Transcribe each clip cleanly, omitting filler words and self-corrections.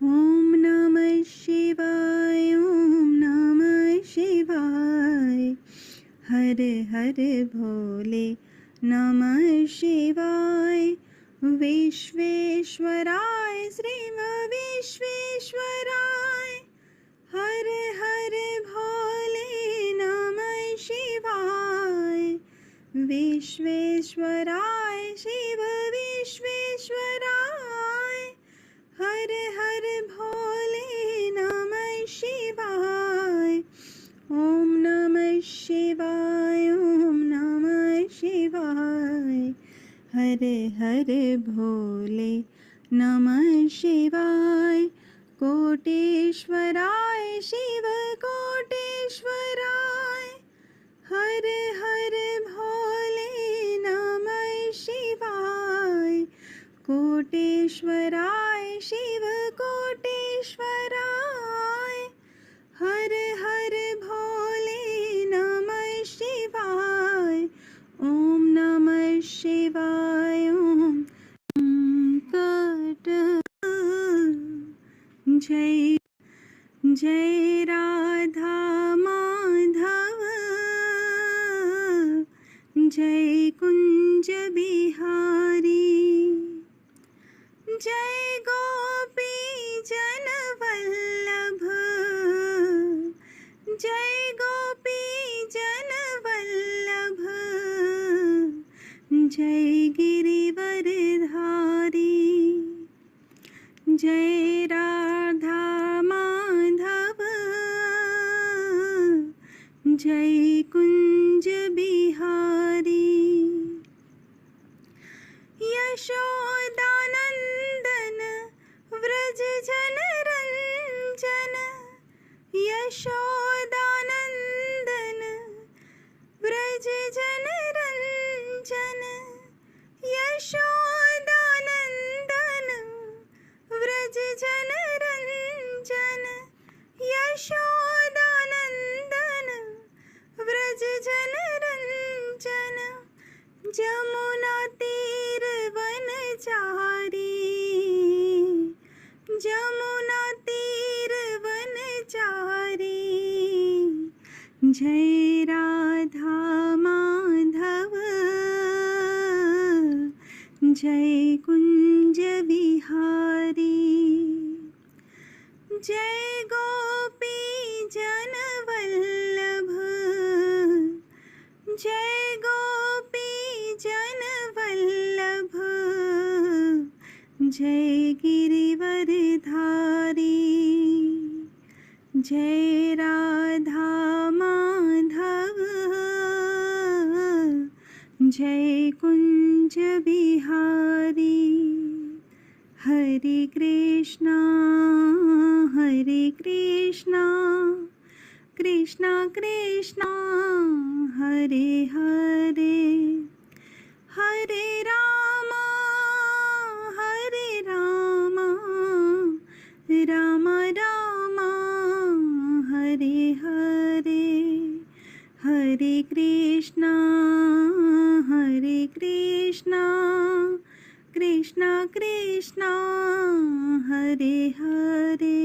ॐ नमः शिवाय ॐ नमः शिवाय। हर हर भोले नमः शिवाय। विश्वेश्वराय श्री विश्वेश्वराय। हर हर भोले नमः शिवाय। विश्वेश्वराय शिव विश्वेश्वराय। हर हर भोले नमः शिवाय। ॐ नमः शिवाय ॐ नमः शिवाय। हर हर भोले नमः शिवाय। कोटेश्वराय शिव कोटेश्वराय। हर हर भोले नमः शिवाय। कोटेश्वराय शिव कोटेश्वराय। हर हर भोले नमः शिवाय। ॐ नमः शिवाय ॐ कट। जय जय राधा माधव। जय कुंज बिहारी। जय गोपी जन वल्लभ। जय गोपी जन वल्लभ। जय गिरिवरधारी। जय राधा माधव। जय कुंज बिहारी। यशोदानंदन व्रज जन रंजन। यशोदानंदन व्रज जन रंजन। यशोदानंदन व्रज जन रंजन। यशोदानंदन व्रज जन रंजन। जमुना तीर वनचारी। जमुना तीर वनचारी। जय राधा माधव। जय कुंज बिहारी। जय गोपी जन वल्लभ। जय गोपी जन वल्लभ। जय गिरिवरधारी। जय राधा माधव। जय कुंज बिहारी। हरे कृष्णा कृष्णा कृष्णा हरे हरे। हरे रामा राम राम हरे हरे। हरे कृष्णा कृष्णा कृष्णा हरे हरे।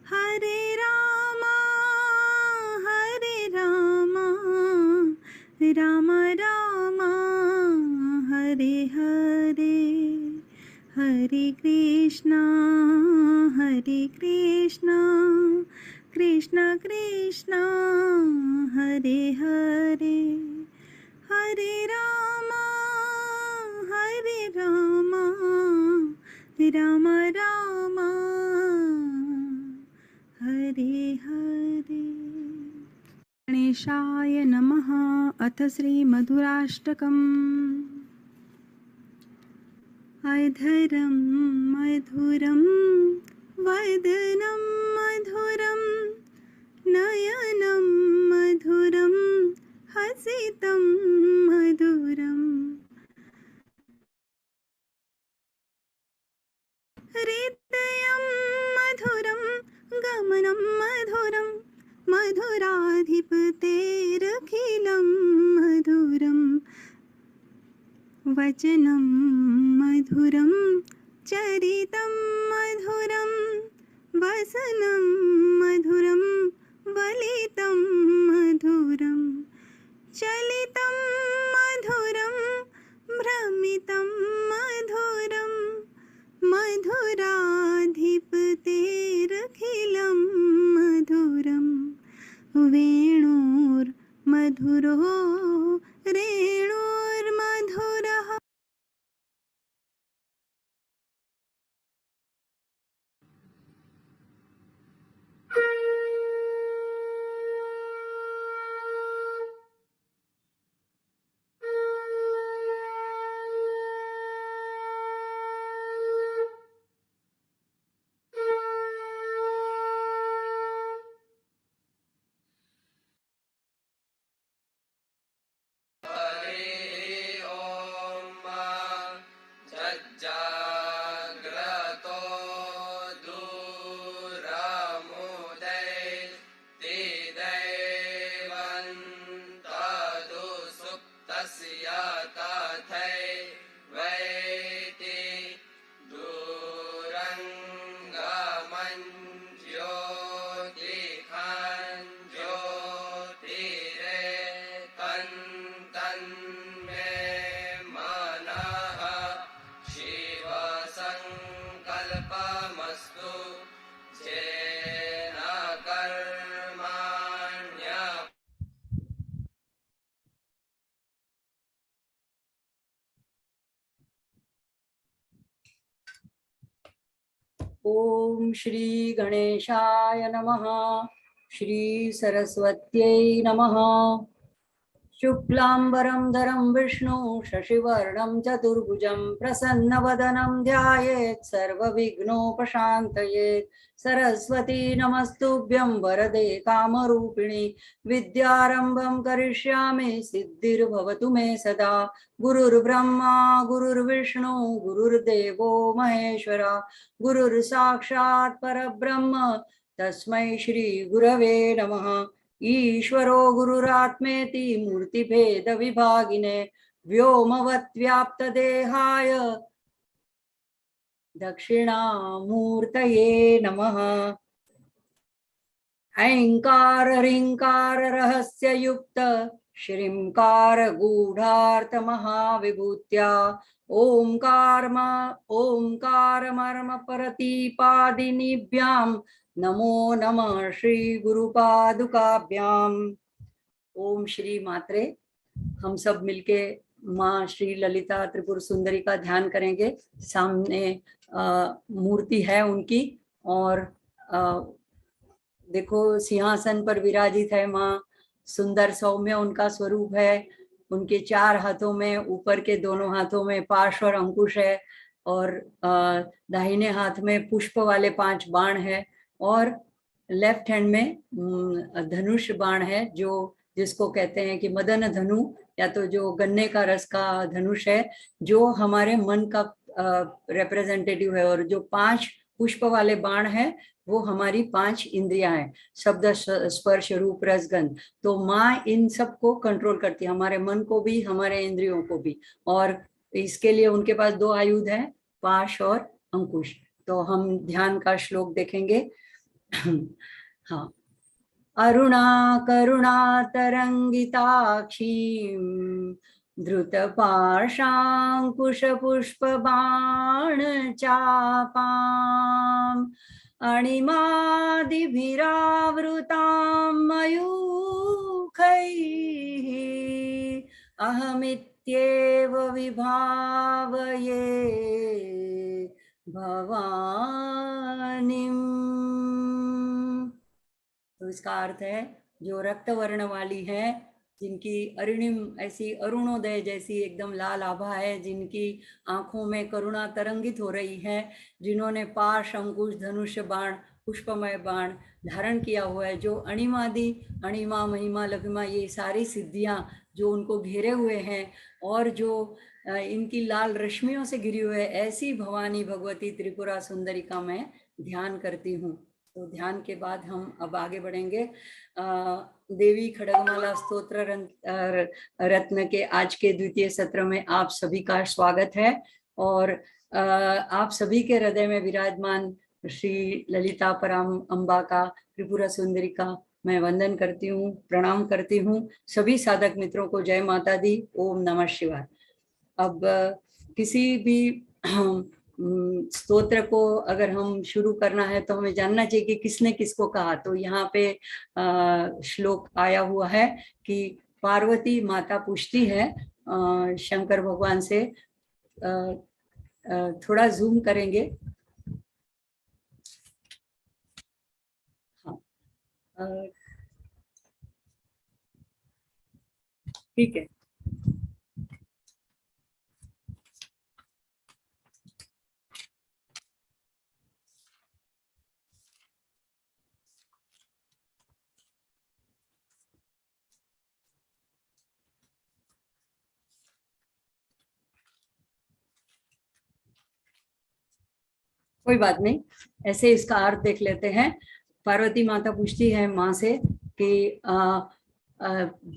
हरे राम राम राम हरे हरे। हरे कृष्णा कृष्णा कृष्णा हरे हरे। हरे राम राम राम हरे हरे। गणेशाय नमः। अथ श्री मधुराष्टकम्। अधरं मधुरं वदनं मधुरं नयनं मधुरं हसितं मधुरम् हृदयं मधुरं गमनं मधुरं मधुराधिपतेरखिलं मधुरं वचनं मधुरं चरितं मधुरं वसनं मधुरं वलितं मधुरं चलितं मधुरं भ्रमितं मधुरं मधुराधिपतेरखिलं मधुरं वेणुर्मधुरो रेणुर्मधुरः। ओम श्री गणेशाय नमः। श्री सरस्वत्यै नमः। शुक्लांबरं विष्णु शशिवर्णं चतुर्भुजं प्रसन्नवदनं ध्यायेत् सर्वविघ्नोपशान्तयेत्। सरस्वती नमस्तुभ्यं वरदे कामरूपिणि विद्यारंभं करिष्यामि सिद्धिर्भवतु मे सदा। गुरुर्ब्रह्मा गुरुर्विष्णु गुरुर्देवो महेश्वरा गुरुर्साक्षात् परब्रह्म तस्मै श्री गुरवे नमः। ईश्वरो गुरुरात्मेति मूर्तिभेद विभागिने व्योमवत्व्याप्तदेहाय दक्षिणामूर्तये नमः। ऐंकार ह्रींकार रहस्य युक्त श्रींकार गूढ़ार्थ महाविभूत्या ओंकार मर्म परतीपादिनीभ्यां नमो नमः श्री गुरुपादुकाभ्याम। ओम श्री मात्रे। हम सब मिलके माँ श्री ललिता त्रिपुर सुंदरी का ध्यान करेंगे। सामने मूर्ति है उनकी और देखो सिंहासन पर विराजित है माँ। सुंदर सौम्य उनका स्वरूप है। उनके चार हाथों में, ऊपर के दोनों हाथों में पाश और अंकुश है और दाहिने हाथ में पुष्प वाले 5 बाण है और लेफ्ट हैंड में धनुष बाण है, जो जिसको कहते हैं कि मदन धनु, या तो जो गन्ने का रस का धनुष है, जो हमारे मन का रिप्रेजेंटेटिव है। और जो 5 पुष्प वाले बाण है वो हमारी 5 इंद्रियां हैं, शब्द स्पर्श रूप रस गंध। तो माँ इन सबको कंट्रोल करती है, हमारे मन को भी हमारे इंद्रियों को भी। और इसके लिए उनके पास 2 आयुध हैं, पाश और अंकुश। तो हम ध्यान का श्लोक देखेंगे। हाँ। अरुणा करुणा तरंगिताक्षीं धृतपाशाङ्कुशपुष्पबाणचापाम् अणिमादिभिरावृतां मयूखैः अहमित्येव विभावये भवानीम्। तो इसका अर्थ है जो रक्त वर्ण वाली है, जिनकी अरुणिम ऐसी अरुणोदय जैसी एकदम लाल आभा है, जिनकी आंखों में करुणा तरंगित हो रही है, जिन्होंने पाश अंकुश धनुष बाण पुष्पमय बाण धारण किया हुआ है, जो अणिमादि अणिमा महिमा लघिमा ये सारी सिद्धियां जो उनको घेरे हुए हैं और जो इनकी लाल रश्मियों से घिरी हुई है, ऐसी भवानी भगवती त्रिपुरा सुंदरी का मैं ध्यान करती हूँ। तो ध्यान के बाद हम अब आगे बढ़ेंगे। देवी खड्गमाला स्तोत्र रत्न के आज के द्वितीय सत्र में आप सभी का स्वागत है। और आप सभी के हृदय में विराजमान श्री ललिता पराम अम्बा का, त्रिपुरा सुंदरी का मैं वंदन करती हूँ, प्रणाम करती हूँ। सभी साधक मित्रों को जय माता दी, ओम नमः शिवाय। अब किसी भी स्तोत्र को अगर हम शुरू करना है तो हमें जानना चाहिए कि किसने किसको कहा। तो यहाँ पे श्लोक आया हुआ है कि पार्वती माता पूछती है शंकर भगवान से, थोड़ा जूम करेंगे। हाँ, ठीक है। कोई बात नहीं, ऐसे इसका अर्थ देख लेते हैं। पार्वती माता पूछती है माँ से कि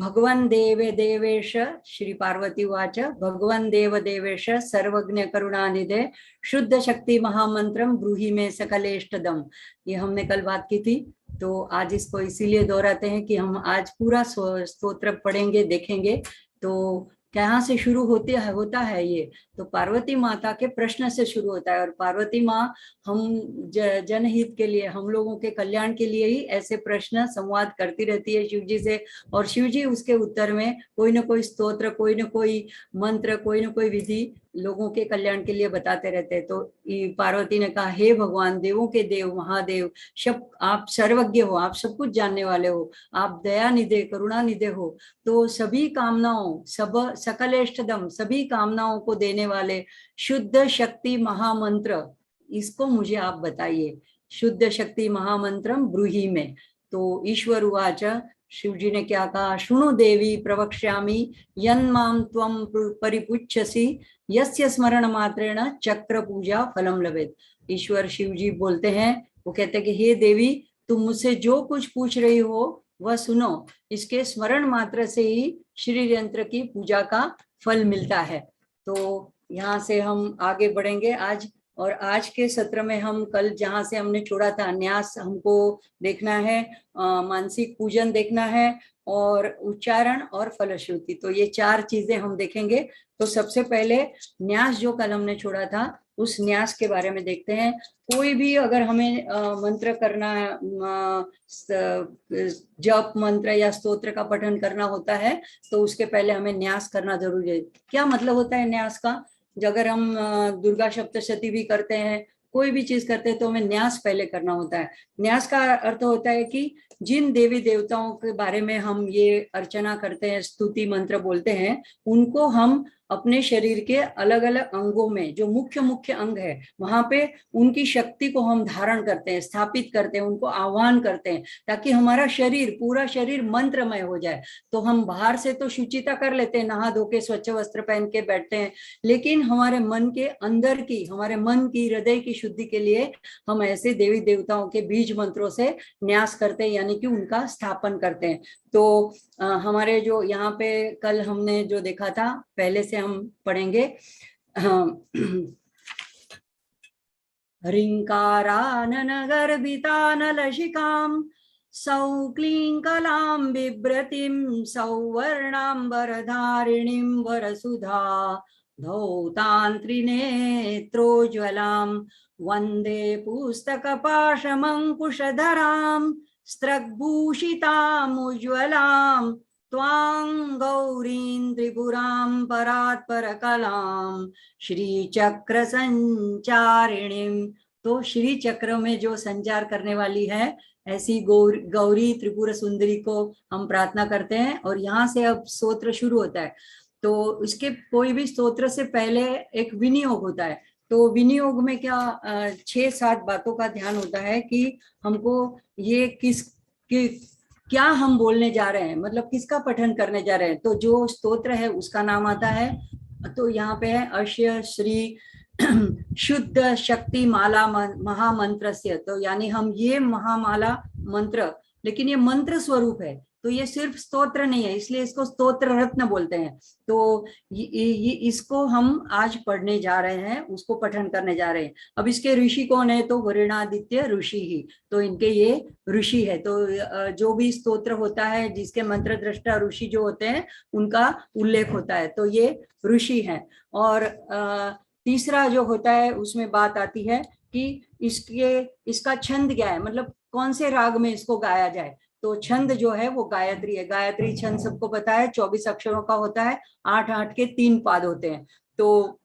भगवन् देवे देवेश, श्री पार्वती उवाच, भगवन् देव देवेश सर्वज्ञ करुणानिधे शुद्ध शक्ति महामंत्रम ब्रूहि में सकलेष्टदम। ये हमने कल बात की थी, तो आज इसको इसीलिए दोहराते हैं कि हम आज पूरा स्तोत्र पढ़ेंगे, देखेंगे। तो कहाँ से शुरू होता है ये, तो पार्वती माता के प्रश्न से शुरू होता है। और पार्वती माँ हम जनहित के लिए, हम लोगों के कल्याण के लिए ही ऐसे प्रश्न संवाद करती रहती है शिव जी से, और शिव जी उसके उत्तर में कोई ना कोई स्तोत्र, कोई ना कोई मंत्र, कोई ना कोई विधि लोगों के कल्याण के लिए बताते रहते हैं। तो पार्वती ने कहा, हे भगवान, देवों के देव, महादेव, सब आप सर्वज्ञ हो, आप सब कुछ जानने वाले हो, आप दया निधे, करुणा निधे हो, तो सभी कामनाओं, सकलेष्टदम, सभी कामनाओं को देने वाले शुद्ध शक्ति महामंत्र, इसको मुझे आप बताइए। शुद्ध शक्ति महामंत्रम ब्रूहि में। तो ईश्वर उवाच, शिव जी ने क्या कहा, शुणु देवी प्रवक्ष्यामि यन्मां त्वं परिपुच्छसि यस्य स्मरण मात्रेण चक्र पूजा फलम लभेत। ईश्वर शिव जी बोलते हैं, वो कहते हैं कि हे देवी, तुम मुझसे जो कुछ पूछ रही हो वह सुनो, इसके स्मरण मात्र से ही श्री यंत्र की पूजा का फल मिलता है। तो यहाँ से हम आगे बढ़ेंगे आज, और आज के सत्र में हम कल जहाँ से हमने छोड़ा था, न्यास हमको देखना है, मानसिक पूजन देखना है, और उच्चारण और फलश्रुति, तो ये 4 चीजें हम देखेंगे। तो सबसे पहले न्यास जो कल हमने छोड़ा था, उस न्यास के बारे में देखते हैं। कोई भी अगर हमें मंत्र करना है, जप मंत्र या स्तोत्र का पठन करना होता है, तो उसके पहले हमें न्यास करना जरूरी है। क्या मतलब होता है न्यास का? अगर हम दुर्गा सप्तशती भी करते हैं, कोई भी चीज करते हैं, तो हमें न्यास पहले करना होता है। न्यास का अर्थ होता है कि जिन देवी देवताओं के बारे में हम ये अर्चना करते हैं, स्तुति मंत्र बोलते हैं, उनको हम अपने शरीर के अलग अलग अंगों में, जो मुख्य मुख्य अंग है, वहां पे उनकी शक्ति को हम धारण करते हैं, स्थापित करते हैं, उनको आह्वान करते हैं, ताकि हमारा शरीर, पूरा शरीर मंत्रमय हो जाए। तो हम बाहर से तो शुचिता कर लेते हैं, नहा धो के स्वच्छ वस्त्र पहन के बैठते हैं, लेकिन हमारे मन के अंदर की, हमारे मन की, हृदय की शुद्धि के लिए हम ऐसे देवी देवताओं के बीज मंत्रों से न्यास करते हैं, यानी कि उनका स्थापन करते हैं। तो हमारे जो यहाँ पे कल हमने जो देखा था, पहले से हम पढ़ेंगे। ह्रीङ्काराननगर्भितानलशिखां सौक्लीङ्कलां बिभ्रतीं सौवर्णाम्बरधारिणीं वरसुधा धौतान्त्रिनेत्रोज्ज्वलां वन्दे पुस्तकपाशमङ्कुशधरां स्त्रग्भूषितामुज्ज्वलां त्वां गौरीं त्रिपुरां परात्परकलां श्रीचक्र संचारिणीं। तो श्री चक्र में जो संचार करने वाली है, ऐसी गौरी त्रिपुर सुंदरी को हम प्रार्थना करते हैं। और यहाँ से अब स्तोत्र शुरू होता है। तो इसके कोई भी स्तोत्र से पहले एक विनियोग होता है। तो विनियोग में क्या 6-7 बातों का ध्यान होता है कि हमको ये क्या हम बोलने जा रहे हैं, मतलब किसका पठन करने जा रहे हैं। तो जो स्तोत्र है उसका नाम आता है। तो यहाँ पे है अश्य श्री शुद्ध शक्ति माला महामंत्र से, तो यानी हम ये महामाला मंत्र, लेकिन ये मंत्र स्वरूप है, तो ये सिर्फ स्तोत्र नहीं है, इसलिए इसको स्तोत्र रत्न बोलते हैं। तो ये इसको हम आज पढ़ने जा रहे हैं, उसको पठन करने जा रहे हैं। अब इसके ऋषि कौन है? तो वरुणादित्य ऋषि ही, तो इनके ये ऋषि है। तो जो भी स्तोत्र होता है जिसके मंत्र दृष्टा ऋषि जो होते हैं उनका उल्लेख होता है, तो ये ऋषि है। और तीसरा जो होता है उसमें बात आती है कि इसका छंद क्या है, मतलब कौन से राग में इसको गाया जाए। तो छंद जो है वो गायत्री है। गायत्री छंद सबको पता है, 24 अक्षरों का होता है, 8-8 के 3 पाद होते हैं, तो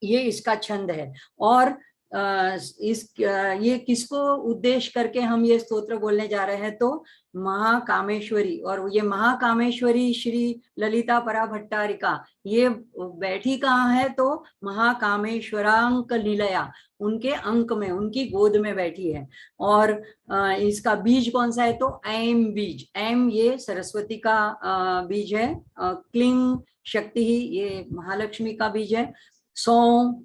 ये इसका छंद है। और ये किसको उद्देश्य करके हम ये स्तोत्र बोलने जा रहे हैं? तो महाकामेश्वरी। और ये महाकामेश्वरी श्री ललिता परा भट्टारिका, ये बैठी कहाँ है? तो महाकामेश्वरांक निलया, उनके अंक में, उनकी गोद में बैठी है। और इसका बीज कौन सा है? तो ऐम बीज। ऐम ये सरस्वती का बीज है। क्लीं शक्ति ही ये महालक्ष्मी का बीज है। सौ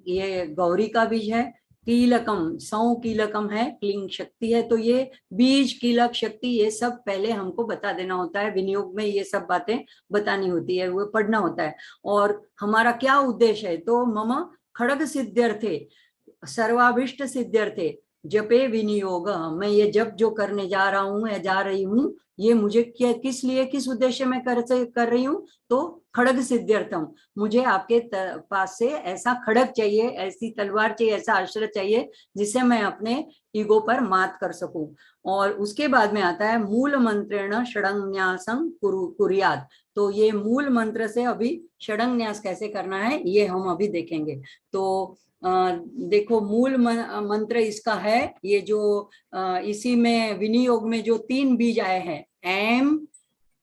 ये गौरी का बीज है। कीलकम, सौ कीलकम है, क्लीं शक्ति है। तो ये बीज, कीलक, शक्ति, ये सब पहले हमको बता देना होता है, विनियोग में ये सब बातें बतानी होती है, वो पढ़ना होता है। और हमारा क्या उद्देश्य है? तो मम खड़ग सिद्ध्यर्थे सर्वाभिष्ट सिद्ध्यर्थे जपे विनियोग। मैं ये जप जो करने जा रहा हूँ या जा रही हूँ, ये मुझे क्या, किस लिए, किस उद्देश्य में कर रही हूँ? तो खड़ग सिद्ध्यर्थम, मुझे आपके पास से ऐसा खड़ग चाहिए, ऐसी तलवार चाहिए, ऐसा अस्त्र चाहिए जिससे मैं अपने ईगो पर मात कर सकूं। और उसके बाद में आता है मूल मंत्रेण षडंगन्यासं कुर्यात्। तो ये मूल मंत्र से अभी षडंगन्यास कैसे करना है ये हम अभी देखेंगे। तो देखो मूल मंत्र इसका है, ये जो इसी में विनियोग में जो 3 बीज आए हैं, ऐम,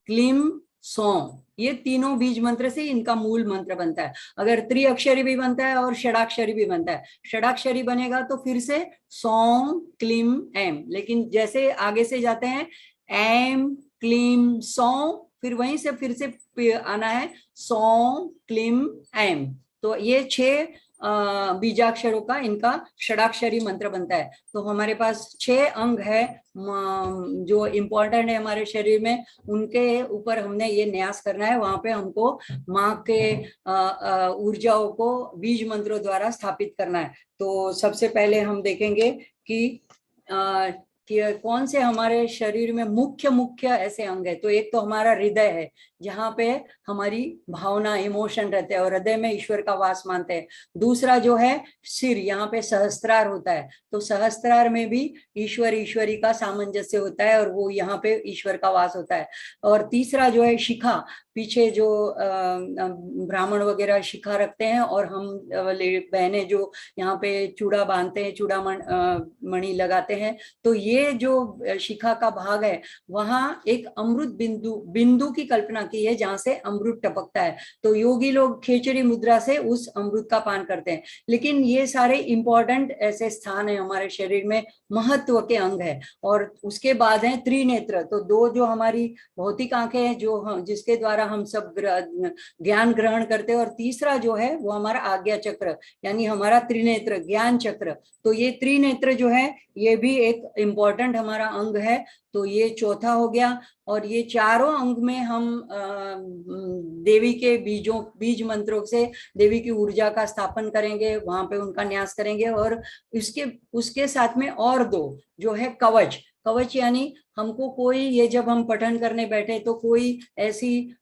क्लीं, सौ, ये तीनों बीज मंत्र से इनका मूल मंत्र बनता है। अगर त्रिअक्षरी भी बनता है और षडाक्षरी भी बनता है। षडाक्षरी बनेगा तो फिर से सौ, क्लीं, ऐम, लेकिन जैसे आगे से जाते हैं ऐम, क्लीं, सौ, फिर वहीं से फिर से आना है सौ, क्लीं, ऐम। तो ये 6 बीजाक्षरों का इनका षडाक्षरी मंत्र बनता है। तो हमारे पास 6 अंग है जो इम्पोर्टेंट है हमारे शरीर में, उनके ऊपर हमने ये न्यास करना है। वहां पे हमको माँ के ऊर्जाओं को बीज मंत्रों द्वारा स्थापित करना है। तो सबसे पहले हम देखेंगे कि कौन से हमारे शरीर में मुख्य ऐसे अंग है। तो एक तो हमारा हृदय है, जहाँ पे हमारी भावना, इमोशन रहते हैं और हृदय में ईश्वर का वास मानते हैं। दूसरा जो है सिर, यहाँ पे सहस्त्रार होता है, तो सहस्त्रार में भी ईश्वरी का सामंजस्य होता है और वो यहाँ पे ईश्वर का वास होता है। और तीसरा जो है शिखा, पीछे जो ब्राह्मण वगैरह शिखा रखते हैं और हम बहनें जो यहाँ पे चूड़ा बांधते हैं, चूड़ा मणि लगाते हैं, तो ये जो शिखा का भाग है वहां एक अमृत बिंदु की कल्पना की है जहां से अमृत टपकता है। तो योगी लोग खेचरी मुद्रा से उस अमृत का पान करते हैं। लेकिन ये सारे इंपॉर्टेंट ऐसे स्थान है हमारे शरीर में, महत्व के अंग है। और उसके बाद है त्रिनेत्र, तो 2 जो हमारी भौतिक आंखें हैं जो जिसके द्वारा हम सब ज्ञान ग्रहण करते हैं, और तीसरा जो है वो हमारा आज्ञा चक्र, यानी हमारा त्रिनेत्र ज्ञान चक्र। तो ये त्रिनेत्र जो है ये भी एक इम्पोर्टेंट हमारा अंग है। तो ये चौथा हो गया। और ये चारों अंग में हम देवी के बीज मंत्रों से देवी की ऊर्जा का स्थापन करेंगे, वहां पे उनका न्यास करेंगे। और उसके साथ में और 2 जो है कवच। कवच यानी हमको कोई, ये जब हम पठन करने बैठे तो कोई ऐसी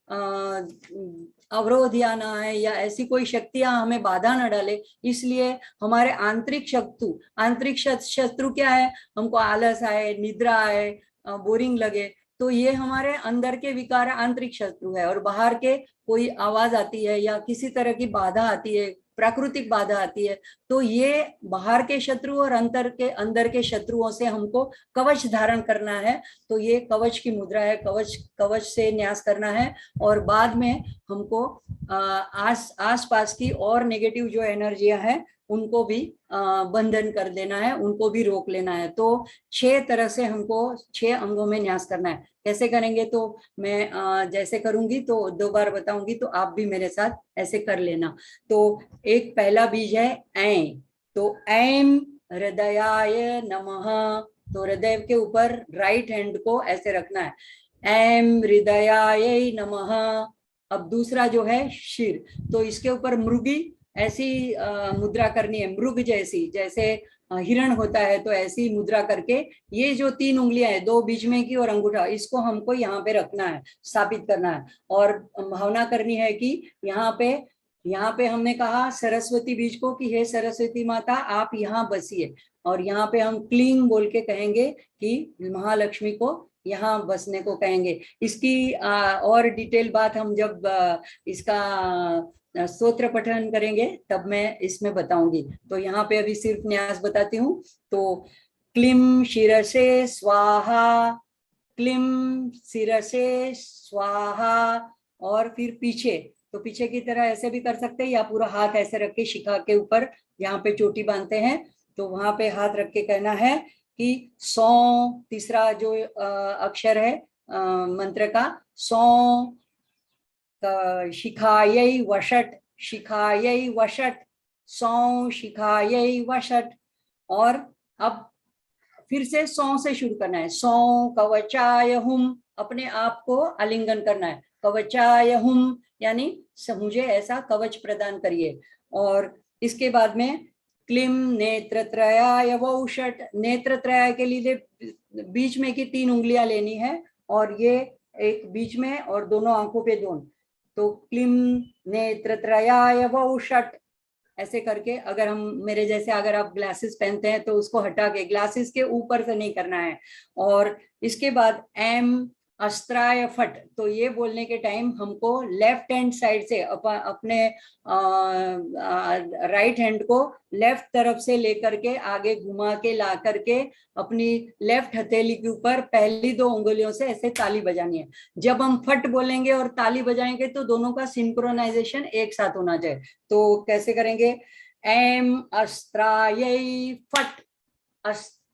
अवरोध या ना है या ऐसी कोई शक्तियां हमें बाधा न डाले, इसलिए हमारे आंतरिक शत्रु क्या है? हमको आलस आए, निद्रा आए, बोरिंग लगे, तो ये हमारे अंदर के विकार आंतरिक शत्रु है। और बाहर के कोई आवाज आती है या किसी तरह की बाधा आती है, प्राकृतिक बाधा आती है, तो ये बाहर के शत्रु और अंदर के शत्रुओं से हमको कवच धारण करना है। तो ये कवच की मुद्रा है, कवच से न्यास करना है। और बाद में हमको आस पास की और नेगेटिव जो एनर्जियां हैं उनको भी बंधन कर देना है, उनको भी रोक लेना है। तो 6 तरह से हमको 6 अंगों में न्यास करना है। कैसे करेंगे तो मैं जैसे करूंगी तो 2 बार बताऊंगी, तो आप भी मेरे साथ ऐसे कर लेना। तो एक पहला बीज है ऐ, तो ऐम हृदयाय नमः। तो हृदय के ऊपर राइट हैंड को ऐसे रखना है। ऐं हृदयायै नमः। अब दूसरा जो है शिर, तो इसके ऊपर मृगी ऐसी मुद्रा करनी है, मृग जैसी, जैसे हिरण होता है तो ऐसी मुद्रा करके ये जो 3 उंगलियां हैं, 2 बीच में की और अंगूठा, इसको हमको यहाँ पे रखना है, स्थापित करना है। और भावना करनी है कि यहाँ पे हमने कहा सरस्वती बीज को कि हे सरस्वती माता आप यहाँ बसिए, और यहाँ पे हम क्लीं बोल के कहेंगे कि महालक्ष्मी को यहाँ बसने को कहेंगे। इसकी और डिटेल बात हम जब इसका स्तोत्र पठन करेंगे तब मैं इसमें बताऊंगी। तो यहाँ पे अभी सिर्फ न्यास बताती हूँ। तो क्लीं शिरसे स्वाहा, क्लीं शिरसे स्वाहा, और फिर पीछे, तो पीछे की तरह ऐसे भी कर सकते हैं, या पूरा हाथ ऐसे रख के शिखा के ऊपर यहाँ पे चोटी बांधते हैं, तो वहां पे हाथ रख के कहना है कि सौ, तीसरा जो अक्षर है मंत्र का, सौ शिखायै वषट, शिखायै वषट, सौ शिखायै वषट। और अब फिर से सौ से शुरू करना है, सौ कवचाय हुम, अपने आप को आलिंगन करना है, कवचाय हुम यानी मुझे ऐसा कवच प्रदान करिए। और इसके बाद में क्लीं नेत्रत्रयाय वौषट, नेत्रत्रयाय के लिए बीच में की 3 उंगलियां लेनी है, और ये एक बीच में और दोनों आंखों पे दोनों, तो क्लीं नेत्रत्रयाय वौषट ऐसे करके। अगर हम मेरे जैसे अगर आप ग्लासेस पहनते हैं तो उसको हटा के ग्लासेस के ऊपर से नहीं करना है। और इसके बाद एम अस्त्राय फट, तो ये बोलने के टाइम हमको लेफ्ट हैंड साइड से अपने राइट हैंड को लेफ्ट तरफ से लेकर के आगे घुमा के ला करके अपनी लेफ्ट हथेली के ऊपर पहली 2 उंगलियों से ऐसे ताली बजानी है। जब हम फट बोलेंगे और ताली बजाएंगे तो दोनों का सिंक्रोनाइजेशन एक साथ होना चाहिए। तो कैसे करेंगे, एम अस्त्रायै फट,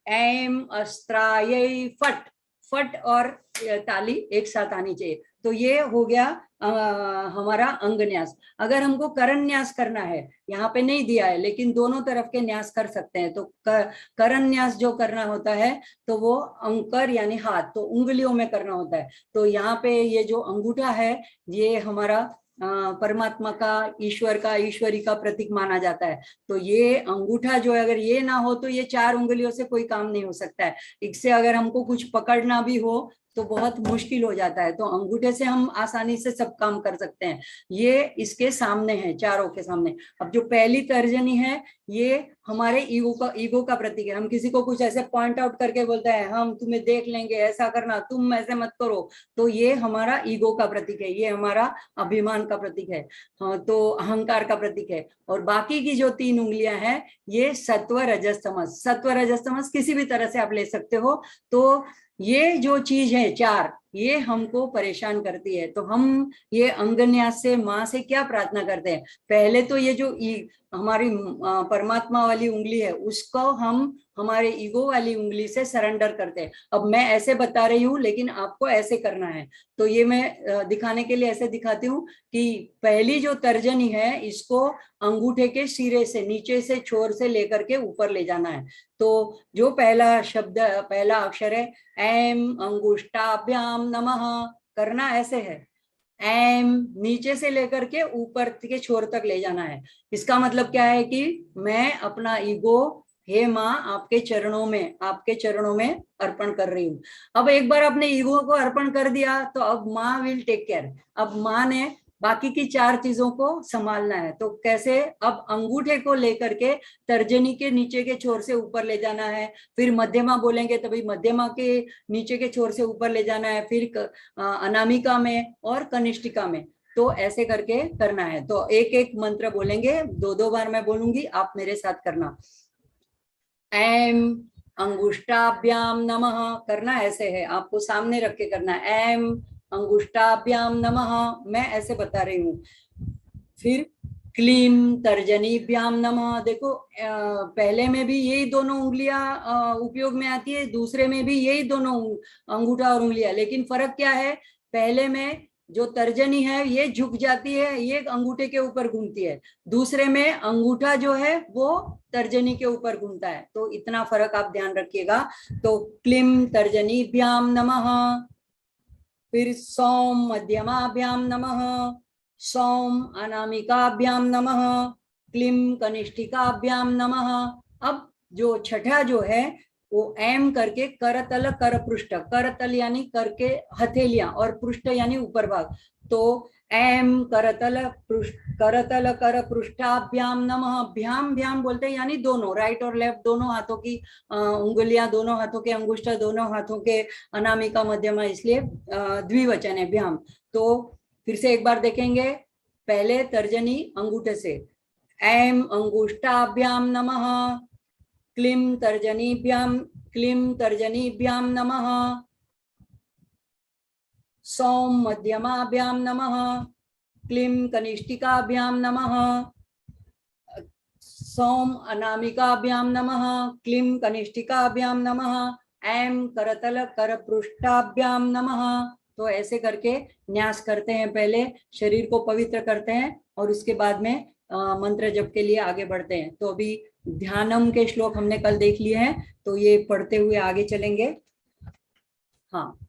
एम अस्त्रायै फट, फट और ताली एक साथ आनी चाहिए। तो ये हो गया हमारा अंग न्यास। अगर हमको करण न्यास करना है, यहाँ पे नहीं दिया है लेकिन दोनों तरफ के न्यास कर सकते हैं, तो करण न्यास जो करना होता है तो वो अंकर यानी हाथ, तो उंगलियों में करना होता है। तो यहाँ पे ये जो अंगूठा है ये हमारा परमात्मा का, ईश्वर का, ईश्वरी का प्रतीक माना जाता है। तो ये अंगूठा जो है, अगर ये ना हो तो ये 4 उंगलियों से कोई काम नहीं हो सकता है। इससे अगर हमको कुछ पकड़ना भी हो तो बहुत मुश्किल हो जाता है। तो अंगूठे से हम आसानी से सब काम कर सकते हैं। ये इसके सामने है, चारों के सामने। अब जो पहली तर्जनी है ये हमारे ईगो का प्रतीक है। हम किसी को कुछ ऐसे पॉइंट आउट करके बोलते हैं हम तुम्हें देख लेंगे, ऐसा करना, तुम ऐसे मत करो, तो ये हमारा ईगो का प्रतीक है, ये हमारा अभिमान का प्रतीक है, हाँ, तो अहंकार का प्रतीक है। और बाकी की जो 3 उंगलियां हैं ये सत्व रजस तमस, सत्व रजस तमस किसी भी तरह से आप ले सकते हो। तो ये जो चीज है 4, ये हमको परेशान करती है। तो हम ये अंगन्यास से माँ से क्या प्रार्थना करते हैं, पहले तो ये जो हमारी परमात्मा वाली उंगली है उसको हम हमारे ईगो वाली उंगली से सरेंडर करते हैं। अब मैं ऐसे बता रही हूँ लेकिन आपको ऐसे करना है, तो ये मैं दिखाने के लिए ऐसे दिखाती हूँ कि पहली जो तर्जनी है इसको अंगूठे के सिरे से, नीचे से छोर से लेकर के ऊपर ले जाना है। तो जो पहला शब्द, पहला अक्षर है ऐम अंगुष्टाभ्याम नमः, करना ऐसे है, एम नीचे से लेकर के ऊपर के छोर तक ले जाना है। इसका मतलब क्या है कि मैं अपना ईगो हे माँ आपके चरणों में अर्पण कर रही हूँ। अब एक बार अपने ईगो को अर्पण कर दिया तो अब माँ विल टेक केयर। अब माँ ने बाकी की 4 चीजों को संभालना है। तो कैसे, अब अंगूठे को लेकर के तर्जनी के नीचे के छोर से ऊपर ले जाना है, फिर मध्यमा बोलेंगे तभी मध्यमा के नीचे के छोर से ऊपर ले जाना है, फिर अनामिका में और कनिष्ठिका में, तो ऐसे करके करना है। तो एक एक मंत्र बोलेंगे, 2-2 बार मैं बोलूंगी, आप मेरे साथ करना। ऐम अंगुष्टाभ्याम नमः, करना ऐसे है, आपको सामने रख के करना है, ऐम अंगुष्टाभ्याम नमः, मैं ऐसे बता रही हूँ। फिर क्लीं तर्जनीभ्याम नमः, देखो पहले में भी यही दोनों उंगलियां उपयोग में आती है, दूसरे में भी यही दोनों अंगूठा और उंगलियां, लेकिन फर्क क्या है, पहले में जो तर्जनी है ये झुक जाती है, ये अंगूठे के ऊपर घूमती है, दूसरे में अंगूठा जो है वो तर्जनी के ऊपर घूमता है। तो इतना फर्क आप ध्यान रखिएगा। तो क्लीं तर्जनीभ्याम नमः, फिर सौम मध्यमाभ्याम नमः, सौम अनामिकाभ्याम नमः, क्लीम कनिष्ठिकाभ्याम नमः। अब जो छठा जो है वो एम करके करतल कर पृष्ठ, करतल यानी करके हथेलियां और पृष्ठ यानी ऊपर भाग, तो एम करतल करतल कर पृष्ठाभ्याम नमः। भ्याम भ्याम बोलते हैं यानी दोनों, राइट और लेफ्ट दोनों हाथों की उंगलियां, दोनों हाथों के अंगुष्ठ, दोनों हाथों के अनामिका मध्यमा, इसलिए द्विवचन है भ्याम। तो फिर से एक बार देखेंगे, पहले तर्जनी अंगूठे से, एम अंगुष्ठाभ्याम नमः, क्लीम तर्जनीभ्याम नमः, सौम मध्यमाभ्याम नमः, क्लीम कनिष्ठिकाभ्याम नमः, सौम अनामिकाभ्याम नमः, क्लीम कनिष्ठिकाभ्याम नमः, एम करतल कर पृष्ठाभ्याम नमः। तो ऐसे करके न्यास करते हैं, पहले शरीर को पवित्र करते हैं और उसके बाद में मंत्र जप के लिए आगे बढ़ते हैं। तो अभी ध्यानम के श्लोक हमने कल देख लिए हैं, तो ये पढ़ते हुए आगे चलेंगे। हाँ,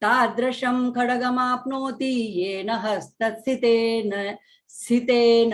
तादृशं खड्गमाप्नोति येन हस्तस्थितेन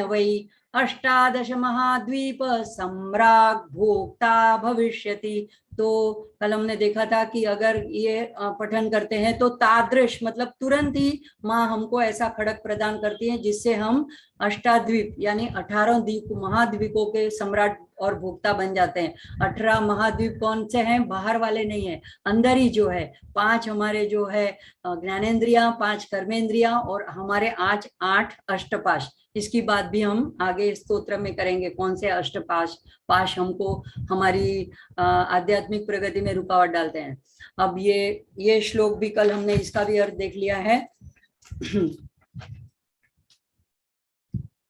वै अष्टादश महाद्वीप सम्राट भोक्ता भविष्यति। तो कल हमने देखा था कि अगर ये पठन करते हैं तो तादृश मतलब तुरंत ही माँ हमको ऐसा खड्ग प्रदान करती है जिससे हम अष्टाद्वीप यानी 18 द्वीप महाद्वीपों के सम्राट और भोक्ता बन जाते हैं। 18 महाद्वीप कौन से हैं? बाहर वाले नहीं है, अंदर ही जो है 5 हमारे जो है ज्ञानेंद्रियां, 5 कर्मेंद्रियां और हमारे 8 अष्टपाश। इसकी बात भी हम आगे स्तोत्र में करेंगे, कौन से अष्टपाश पाश हमको हमारी आध्यात्मिक प्रगति में रुकावट डालते हैं। अब ये श्लोक भी कल हमने इसका भी अर्थ देख लिया है।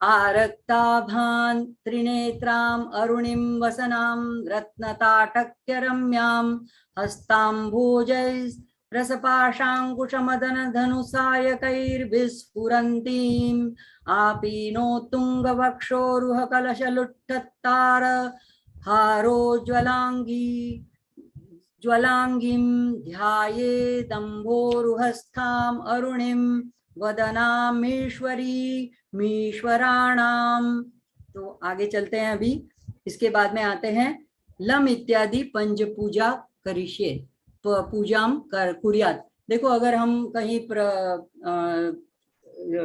आरक्ताभान् त्रिनेत्राम् अरुणिं वसनां रत्नताटक्य रम्यां हस्ताम्भोजैः रसपाशाङ्कुशमदन धनुसायकैर्विस्फुरन्तीम् आपीनोत्तुङ्गवक्षोरुह कलशलुट्टत्तार ज्वलाङ्गीं ध्यायेदम्भोरुहस्थाम् अरुणिं वदनामीश्वरीमीश्वराणाम। तो आगे चलते हैं। अभी इसके बाद में आते हैं लम इत्यादि पंच पूजा करिष्ये, पूजाम कर कुर्यात। देखो अगर हम कहीं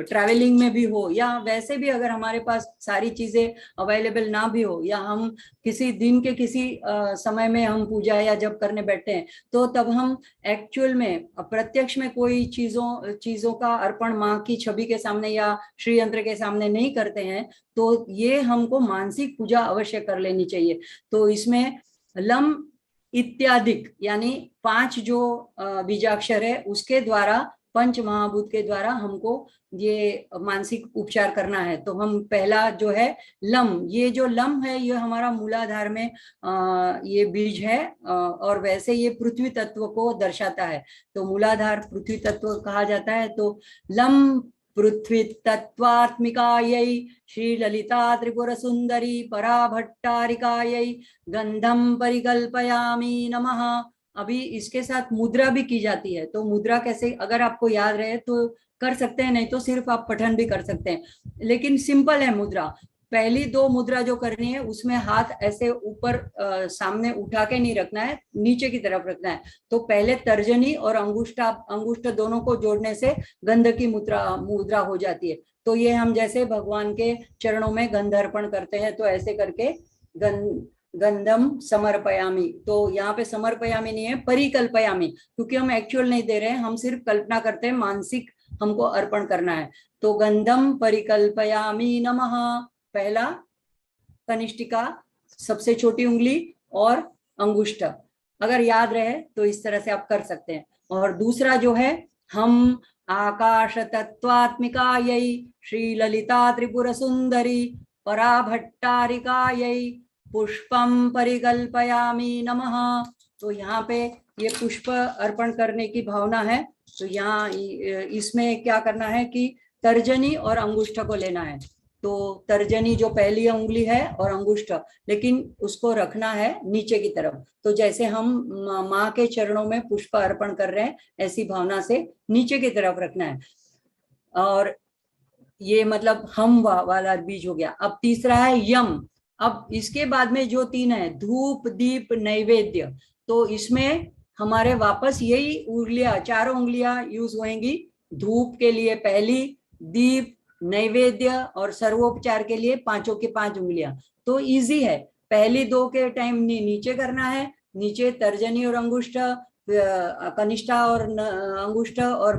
ट्रैवलिंग में भी हो या वैसे भी अगर हमारे पास सारी चीजें अवेलेबल ना भी हो या हम किसी दिन के किसी समय में हम पूजा या जप करने बैठे हैं, तो तब हम एक्चुअल में प्रत्यक्ष में कोई चीजों का अर्पण माँ की छवि के सामने या श्री यंत्र के सामने नहीं करते हैं, तो ये हमको मानसिक पूजा अवश्य कर लेनी चाहिए। तो इसमें लम इत्यादिक यानी 5 जो बीजाक्षर है उसके द्वारा, पंच महाभूत के द्वारा हमको ये मानसिक उपचार करना है। तो हम पहला जो है लम, ये जो लम है ये हमारा मूलाधार में ये बीज है और वैसे ये पृथ्वी तत्व को दर्शाता है। तो मूलाधार पृथ्वी तत्व कहा जाता है। तो लम पृथ्वी तत्वात्मिकायै श्री ललिता त्रिपुर सुंदरी पराभट्टारिकायै गंधम परिकल्पयामि नमः। अभी इसके साथ मुद्रा भी की जाती है। तो मुद्रा कैसे, अगर आपको याद रहे तो कर सकते हैं, नहीं तो सिर्फ आप पठन भी कर सकते हैं, लेकिन सिंपल है मुद्रा। पहली 2 मुद्रा जो करनी है उसमें हाथ ऐसे ऊपर सामने उठा के नहीं रखना है, नीचे की तरफ रखना है। तो पहले तर्जनी और अंगुष्ठ दोनों को जोड़ने से गंध की मुद्रा हो जाती है। तो ये हम जैसे भगवान के चरणों में गंध अर्पण करते हैं, तो ऐसे करके गंधम समर्पयामी। तो यहाँ पे समर्पयामी नहीं है, परिकल्पयामी, क्योंकि हम एक्चुअल नहीं दे रहे हैं, हम सिर्फ कल्पना करते हैं, मानसिक हमको अर्पण करना है। तो गंधम परिकल्पयामी नमः, पहला कनिष्ठिका सबसे छोटी उंगली और अंगुष्ठ, अगर याद रहे तो इस तरह से आप कर सकते हैं। और दूसरा जो है हम आकाश तत्वात्मिकायै श्री ललिता त्रिपुर सुंदरी पराभट्टारिकायै पुष्पम परिकल्पयामी नमः। तो यहाँ पे ये पुष्प अर्पण करने की भावना है। तो यहाँ इसमें क्या करना है कि तर्जनी और अंगुष्ठ को लेना है। तो तर्जनी जो पहली उंगली है और अंगुष्ठ, लेकिन उसको रखना है नीचे की तरफ। तो जैसे हम माँ के चरणों में पुष्प अर्पण कर रहे हैं, ऐसी भावना से नीचे की तरफ रखना है। और ये मतलब हम वाला बीज हो गया। अब तीसरा है यम। अब इसके बाद में जो तीन है, धूप दीप नैवेद्य, तो इसमें हमारे वापस यही उंगलियां, चारों उंगलियां यूज होंगी। धूप के लिए पहली, दीप, नैवेद्य और सर्वोपचार के लिए पांचों की पांच उंगलियां। तो इजी है, पहली दो के टाइम नीचे करना है, नीचे तर्जनी और अंगुष्ठ, कनिष्ठा और अंगुष्ठ, और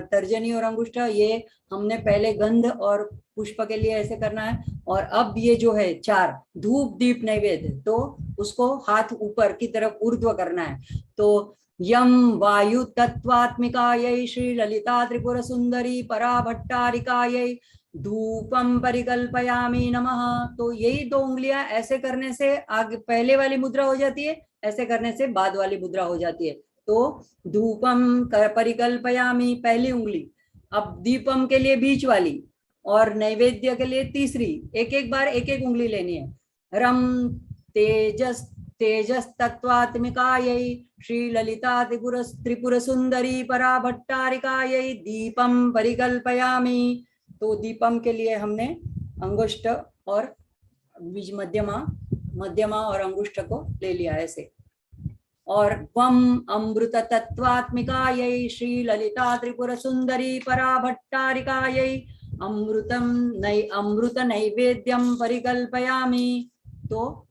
तर्जनी और अंगुष्ठ ये हमने पहले गंध और पुष्प के लिए ऐसे करना है। और अब ये जो है चार, धूप दीप नैवेद्य, तो उसको हाथ ऊपर की तरफ ऊर्ध्व करना है। तो यम वायु तत्वात्मिकायै श्री ललिता त्रिपुर सुंदरी पराभट्टारिकायै धूपम परिकल्पयामि नमः। तो यही दो उंगलियां ऐसे करने से आगे पहले वाली मुद्रा हो जाती है, ऐसे करने से बाद वाली मुद्रा हो जाती है। तो धूपम परिकल्पयामि पहली उंगली, अब दीपम के लिए बीच वाली, और नैवेद्य के लिए तीसरी। एक एक बार एक एक उंगली लेनी है। रम तेजस तेजस तत्वात्मिकायै श्री ललिता त्रिपुर सुंदरी पराभट्टारिकायै दीपम परिकल्पयामि। तो दीपम के लिए हमने अंगुष्ठ और बीज मध्यमा और अंगुष्ठ को ले लिया ऐसे। और वम अमृत तत्वात्मिकायै श्री ललिता त्रिपुर सुंदरी पराभट्टारिकायै अमृत नैवेद्यम परिकल्पयामि। तो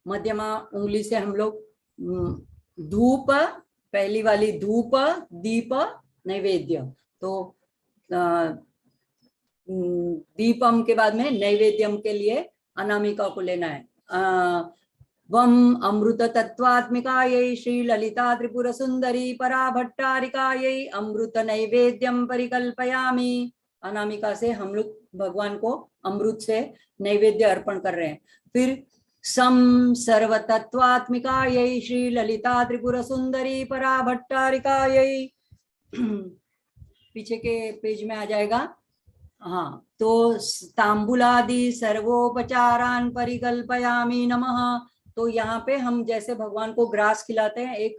मध्यमा उंगली से हम लोग धूप, पहली वाली धूप दीप नैवेद्य, तो दीपम के बाद में नैवेद्यम के लिए अनामिका को लेना है। वम अमृत तत्वात्मिकायै श्री ललिता त्रिपुर सुंदरी पराभट्टारिकायै अमृत नैवेद्यम परिकल्पयामि। अनामिका से हम लोग भगवान को अमृत से नैवेद्य अर्पण कर रहे हैं। फिर सम सर्व तत्वात्मिकायै श्री ललिता त्रिपुर सुंदरी पराभट्टारिकायै, पीछे के पेज में आ जाएगा। हाँ, तो तांबुलादि सर्वोपचारान परिकल्पयामि नमः। तो यहाँ पे हम जैसे भगवान को ग्रास खिलाते हैं, एक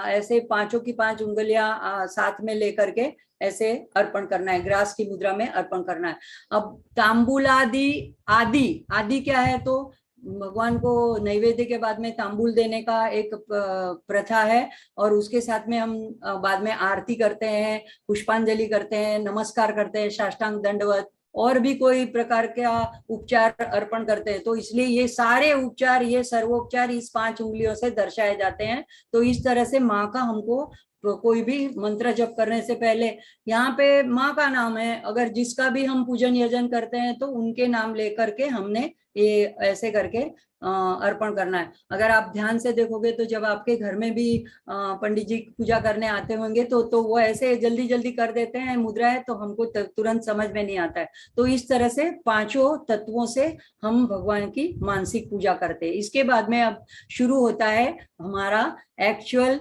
ऐसे पांचों की पांच उंगलियां साथ में लेकर के ऐसे अर्पण करना है, ग्रास की मुद्रा में अर्पण करना है। अब तांबुलादि आदि, आदि क्या है, तो भगवान को नैवेद्य के बाद में तांबुल देने का एक प्रथा है, और उसके साथ में हम बाद में आरती करते हैं, पुष्पांजलि करते हैं, नमस्कार करते हैं, साष्टांग दंडवत, और भी कोई प्रकार का उपचार अर्पण करते हैं। तो इसलिए ये सारे उपचार, ये सर्वोपचार इस पांच उंगलियों से दर्शाए जाते हैं। तो इस तरह से माँ का हमको कोई भी मंत्र जप करने से पहले यहाँ पे माँ का नाम है, अगर जिसका भी हम पूजन यजन करते हैं तो उनके नाम लेकर के हमने ये ऐसे करके अर्पण करना है। अगर आप ध्यान से देखोगे तो जब आपके घर में भी पंडित जी पूजा करने आते होंगे तो वो ऐसे जल्दी जल्दी कर देते हैं मुद्राएं, तो हमको तुरंत समझ में नहीं आता है। तो इस तरह से पांचों तत्वों से हम भगवान की मानसिक पूजा करते हैं। इसके बाद में अब शुरू होता है हमारा एक्चुअल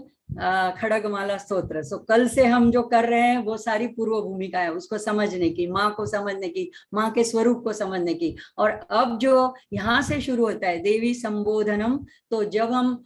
खड़गमाला स्तोत्र। सो कल से हम जो कर रहे हैं वो सारी पूर्व भूमिका है, उसको समझने की, माँ को समझने की, माँ के स्वरूप को समझने की। और अब जो यहाँ से शुरू होता है देवी संबोधनम, तो जब हम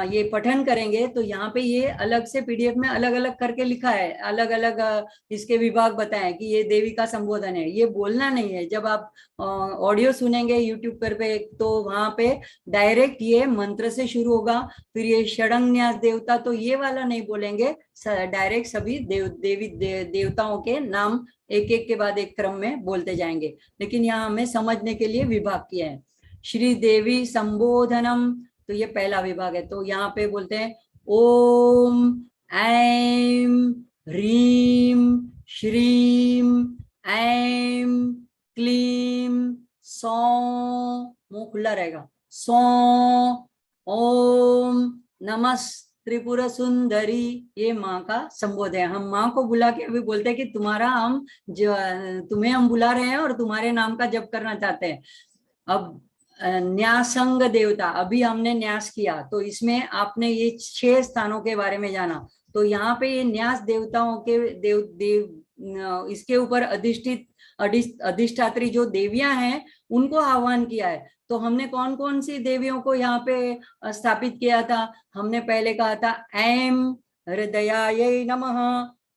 ये पठन करेंगे तो यहाँ पे ये अलग से पीडीएफ में अलग अलग करके लिखा है, अलग अलग इसके विभाग बताएं कि ये देवी का संबोधन है। ये बोलना नहीं है, जब आप ऑडियो सुनेंगे यूट्यूब पर पे तो वहां पे डायरेक्ट ये मंत्र से शुरू होगा, फिर ये षडंगन्यास देवता, तो ये वाला नहीं बोलेंगे, डायरेक्ट सभी देवताओं के नाम एक एक के बाद एक क्रम में बोलते जाएंगे। लेकिन यहाँ हमें समझने के लिए विभाग किया है। श्री देवी संबोधनम, तो ये पहला विभाग है। तो यहाँ पे बोलते हैं ओम ऐम ह्रीम श्रीम ऐम क्लीम सौ, मुंह खुला रहेगा, सौ ओम नमस् त्रिपुर सुंदरी, ये माँ का संबोधन है। हम माँ को बुला के अभी बोलते हैं कि तुम्हें हम बुला रहे हैं और तुम्हारे नाम का जप करना चाहते हैं। अब न्यासंग देवता, अभी हमने न्यास किया, तो इसमें आपने ये 6 स्थानों के बारे में जाना। तो यहाँ पे ये न्यास देवताओं के इसके ऊपर अधिष्ठात्री जो देवियां हैं उनको आह्वान किया है। तो हमने कौन कौन सी देवियों को यहाँ पे स्थापित किया था? हमने पहले कहा था ऐं हृदयायै नमः।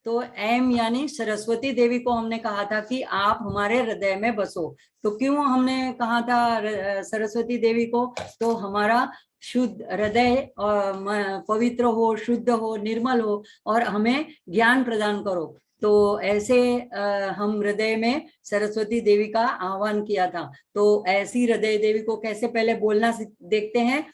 तो ऐं यानी सरस्वती देवी को हमने कहा था कि आप हमारे हृदय में बसो। तो क्यों हमने कहा था सरस्वती देवी को? तो हमारा शुद्ध हृदय पवित्र हो, शुद्ध हो, निर्मल हो और हमें ज्ञान प्रदान करो। तो ऐसे हम हृदय में सरस्वती देवी का आह्वान किया था। तो ऐसी हृदय देवी को कैसे पहले बोलना देखते हैं।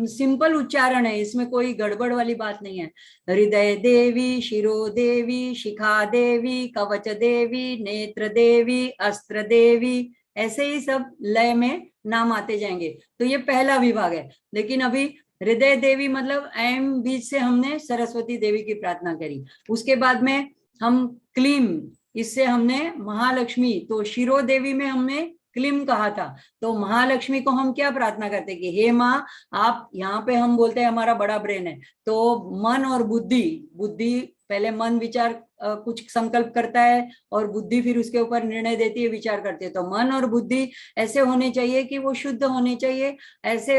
सिंपल उच्चारण है, इसमें कोई गड़बड़ वाली बात नहीं है। हृदय देवी, शिरो देवी, शिखा देवी, कवच देवी, नेत्र देवी, अस्त्र देवी, ऐसे ही सब लय में नाम आते जाएंगे। तो ये पहला विभाग है। लेकिन अभी हृदय देवी मतलब ऐं बीच से हमने सरस्वती देवी की प्रार्थना करी। उसके बाद में हम क्लीम, इससे हमने महालक्ष्मी, तो शिरो देवी में हमने क्लीम कहा था। तो महालक्ष्मी को हम क्या प्रार्थना करते हैं कि हे माँ, आप, यहाँ पे हम बोलते हैं हमारा बड़ा ब्रेन है, तो मन और बुद्धि पहले मन विचार कुछ संकल्प करता है और बुद्धि फिर उसके ऊपर निर्णय देती है, विचार करती है। तो मन और बुद्धि ऐसे होने चाहिए कि वो शुद्ध होने चाहिए, ऐसे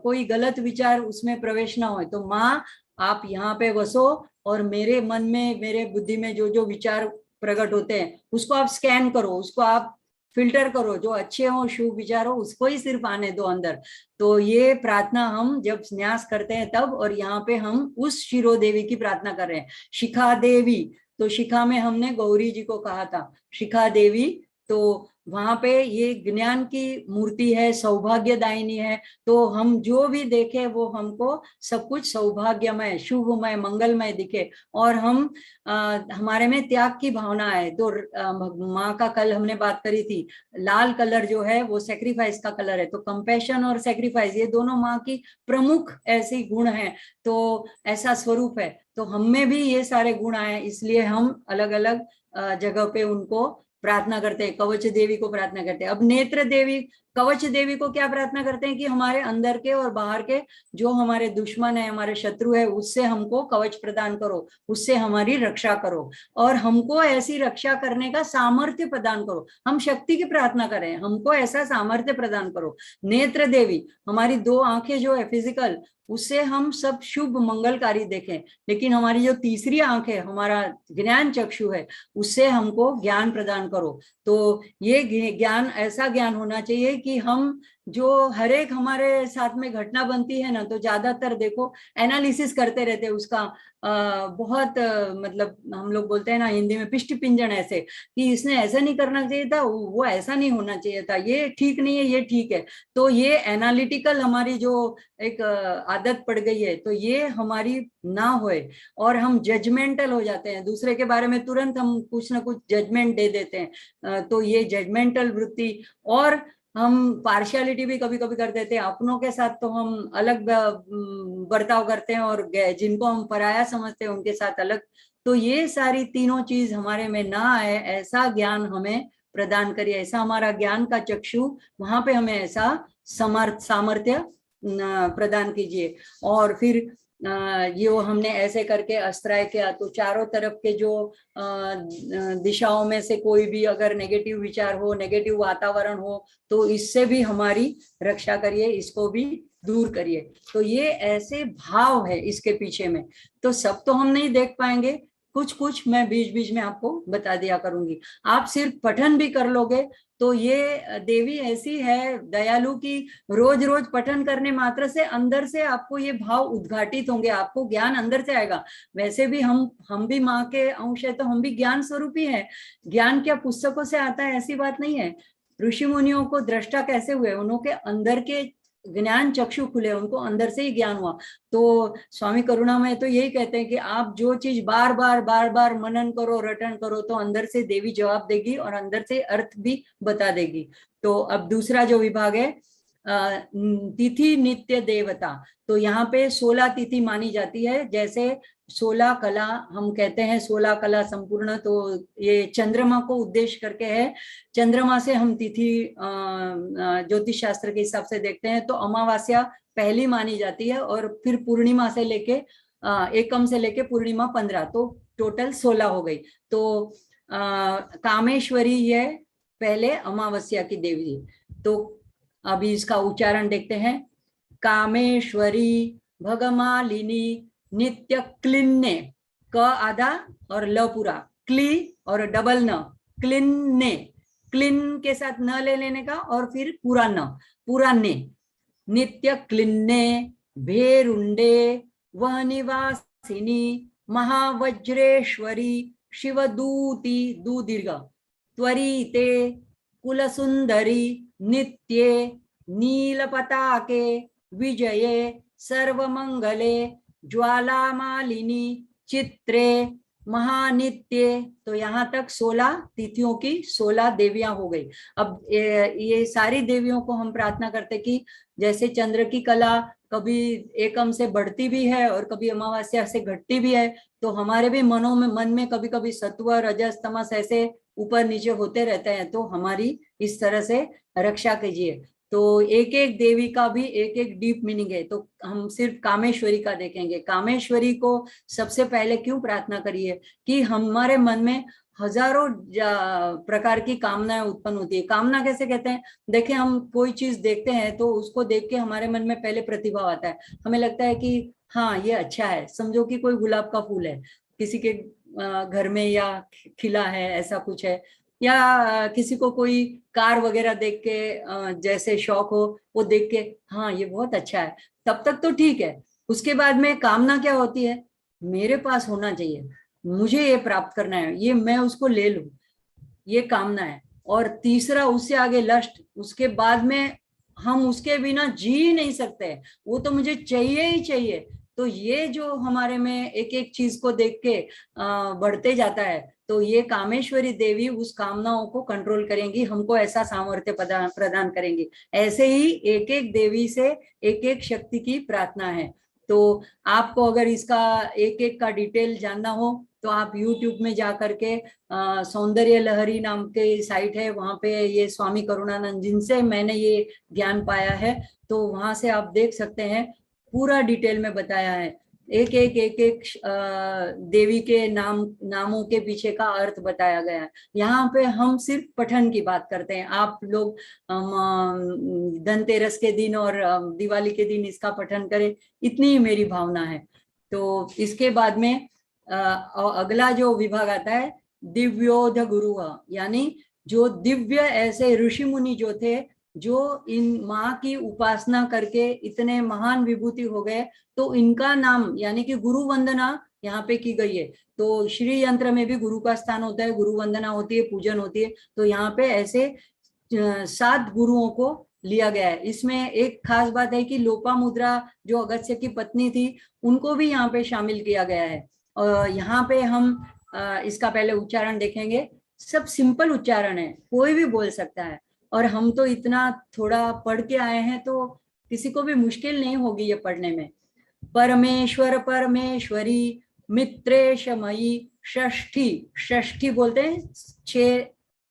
कोई गलत विचार उसमें प्रवेश ना हो। तो माँ आप यहाँ पे बसो और मेरे मन में, मेरे बुद्धि में जो जो विचार प्रकट होते हैं उसको आप स्कैन करो, उसको आप फिल्टर करो, जो अच्छे हो, शुभ विचार हो, उसको ही सिर्फ आने दो अंदर। तो ये प्रार्थना हम जब न्यास करते हैं तब, और यहाँ पे हम उस शिरो देवी की प्रार्थना कर रहे हैं। शिखा देवी, तो शिखा में हमने गौरी जी को कहा था शिखा देवी। तो वहां पे ये ज्ञान की मूर्ति है, सौभाग्यदायिनी है। तो हम जो भी देखे वो हमको सब कुछ सौभाग्यमय, शुभमय, मंगलमय दिखे और हम हमारे में त्याग की भावना है। तो माँ का कल हमने बात करी थी, लाल कलर जो है वो सेक्रीफाइस का कलर है। तो कंपैशन और सेक्रीफाइस ये दोनों माँ की प्रमुख ऐसी गुण है, तो ऐसा स्वरूप है। तो हम में भी ये सारे गुण आए, इसलिए हम अलग अलग जगह पे उनको प्रार्थना करते हैं। कवच देवी को प्रार्थना करते हैं। अब नेत्र देवी, कवच देवी को क्या प्रार्थना करते हैं कि हमारे अंदर के और बाहर के जो हमारे दुश्मन है, हमारे शत्रु है, उससे हमको कवच प्रदान करो, उससे हमारी रक्षा करो और हमको ऐसी रक्षा करने का सामर्थ्य प्रदान करो। हम शक्ति की प्रार्थना करें, हमको ऐसा सामर्थ्य प्रदान करो। नेत्र देवी, हमारी दो आंखें जो है फिजिकल, उससे हम सब शुभ मंगलकारी देखें। लेकिन हमारी जो तीसरी आंख है, हमारा ज्ञान चक्षु है, उससे हमको ज्ञान प्रदान करो। तो ये ज्ञान, ऐसा ज्ञान होना चाहिए कि हम जो हर एक हमारे साथ में घटना बनती है ना, तो ज्यादातर देखो एनालिसिस करते रहते हैं उसका। बहुत मतलब हम लोग बोलते हैं ना हिंदी में पिष्ट पिंजन, ऐसे कि इसने ऐसा नहीं करना चाहिए था, वो ऐसा नहीं होना चाहिए था, ये ठीक नहीं है, ये ठीक है। तो ये एनालिटिकल हमारी जो एक आदत पड़ गई है, तो ये हमारी ना होए और हम जजमेंटल हो जाते हैं, दूसरे के बारे में तुरंत हम कुछ ना कुछ जजमेंट दे देते हैं। तो ये जजमेंटल वृत्ति, और हम पार्शियलिटी भी कभी कभी कर देते हैं अपनों के साथ। तो हम अलग बर्ताव करते हैं और जिनको हम पराया समझते हैं उनके साथ अलग। तो ये सारी तीनों चीज हमारे में ना आए, ऐसा ज्ञान हमें प्रदान करिए, ऐसा हमारा ज्ञान का चक्षु, वहां पे हमें ऐसा सामर्थ्य प्रदान कीजिए। और फिर ये हमने ऐसे करके अस्त्राय किया, तो चारों तरफ के जो दिशाओं में से कोई भी अगर नेगेटिव विचार हो, नेगेटिव वातावरण हो, तो इससे भी हमारी रक्षा करिए, इसको भी दूर करिए। तो ये ऐसे भाव है इसके पीछे में। तो सब तो हम नहीं देख पाएंगे, कुछ कुछ मैं बीच बीच में आपको बता दिया करूंगी। आप सिर्फ पठन भी कर लोगे तो ये देवी ऐसी है दयालु की रोज रोज पठन करने मात्र से अंदर से आपको ये भाव उद्घाटित होंगे, आपको ज्ञान अंदर से आएगा। वैसे भी हम भी माँ के अंश है, तो हम भी ज्ञान स्वरूपी है। ज्ञान क्या पुस्तकों से आता है ऐसी बात नहीं है। ऋषि मुनियों को दृष्टा कैसे हुए? उन्होंने अंदर के ज्ञान चक्षु खुले, उनको अंदर से ही ज्ञान हुआ। तो स्वामी करुणामय तो यही कहते हैं कि आप जो चीज बार बार मनन करो, रटन करो, तो अंदर से देवी जवाब देगी और अंदर से अर्थ भी बता देगी। तो अब दूसरा जो विभाग है तिथि नित्य देवता, तो यहाँ पे 16 तिथि मानी जाती है। जैसे 16 कला हम कहते हैं, 16 कला संपूर्ण, तो ये चंद्रमा को उद्देश्य करके है। चंद्रमा से हम तिथि ज्योतिष शास्त्र के हिसाब से देखते हैं, तो अमावस्या पहली मानी जाती है और फिर पूर्णिमा से लेके एकम से लेके पूर्णिमा 15, तो टोटल 16 हो गई। तो कामेश्वरी ये पहले अमावस्या की देवी। तो अभी इसका उच्चारण देखते हैं। कामेश्वरी भगमालिनी नित्य क्लिन्ने, क आधा और ल पूरा, क्ली और डबल न, क्लिन्ने, क्लिन के साथ न ले लेने का और फिर पूरा न, पूरा ने, नित्य क्लिन्ने भेरुंडे वह निवासिनी महावज्रेश्वरी शिवदूती दू दीर्घ त्वरिते कुलसुंदरी नित्ये नीलपताके विजये सर्वमंगले ज्वालामालिनी चित्रे महानित्ये। तो यहाँ तक 16 तिथियों की 16 देवियां हो गई। अब ये सारी देवियों को हम प्रार्थना करते कि जैसे चंद्र की कला कभी एकम से बढ़ती भी है और कभी अमावस्या से घटती भी है, तो हमारे भी मन में कभी कभी सत्व रजस तमस ऐसे ऊपर नीचे होते रहते हैं, तो हमारी इस तरह से रक्षा कीजिए। तो एक एक देवी का भी एक एक डीप मीनिंग है। तो हम सिर्फ कामेश्वरी का देखेंगे। कामेश्वरी को सबसे पहले क्यों प्रार्थना करिए कि हमारे मन में हजारों प्रकार की कामनाएं उत्पन्न होती है। कामना कैसे कहते हैं, देखिए हम कोई चीज देखते हैं तो उसको देख के हमारे मन में पहले प्रतिभाव आता है, हमें लगता है कि हाँ ये अच्छा है। समझो कि कोई गुलाब का फूल है किसी के घर में या खिला है, ऐसा कुछ है, या किसी को कोई कार वगैरह देख के जैसे शौक हो, वो देख के हाँ ये बहुत अच्छा है, तब तक तो ठीक है। उसके बाद में कामना क्या होती है, मेरे पास होना चाहिए, मुझे ये प्राप्त करना है, ये मैं उसको ले लूं, ये कामना है। और तीसरा उससे आगे लस्ट, उसके बाद में हम उसके बिना जी नहीं सकते, वो तो मुझे चाहिए ही चाहिए। तो ये जो हमारे में एक एक चीज को देख के बढ़ते जाता है, तो ये कामेश्वरी देवी उस कामनाओं को कंट्रोल करेंगी, हमको ऐसा सामर्थ्य प्रदान करेंगी। ऐसे ही एक एक देवी से एक एक शक्ति की प्रार्थना है। तो आपको अगर इसका एक एक का डिटेल जानना हो तो आप YouTube में जा करके सौंदर्य लहरी नाम के साइट है, वहां पे ये स्वामी करुणानंद जिनसे मैंने ये ज्ञान पाया है, तो वहां से आप देख सकते हैं, पूरा डिटेल में बताया है। एक एक देवी के नामों के पीछे का अर्थ बताया गया है। यहाँ पे हम सिर्फ पठन की बात करते हैं। आप लोग धनतेरस के दिन और दिवाली के दिन इसका पठन करें, इतनी ही मेरी भावना है। तो इसके बाद में अगला जो विभाग आता है दिव्योध गुरु, यानी जो दिव्य ऐसे ऋषि मुनि जो थे, जो इन माँ की उपासना करके इतने महान विभूति हो गए, तो इनका नाम यानी कि गुरु वंदना यहाँ पे की गई है। तो श्री यंत्र में भी गुरु का स्थान होता है, गुरु वंदना होती है, पूजन होती है। तो यहाँ पे ऐसे 7 गुरुओं को लिया गया है। इसमें एक खास बात है कि लोपामुद्रा जो अगस्त्य की पत्नी थी, उनको भी यहाँ पे शामिल किया गया है। और यहाँ पे हम इसका पहले उच्चारण देखेंगे। सब सिंपल उच्चारण है, कोई भी बोल सकता है, और हम तो इतना थोड़ा पढ़ के आए हैं, तो किसी को भी मुश्किल नहीं होगी ये पढ़ने में। परमेश्वर परमेश्वरी मित्रेशमयी षष्ठी, षष्ठी बोलते हैं, 6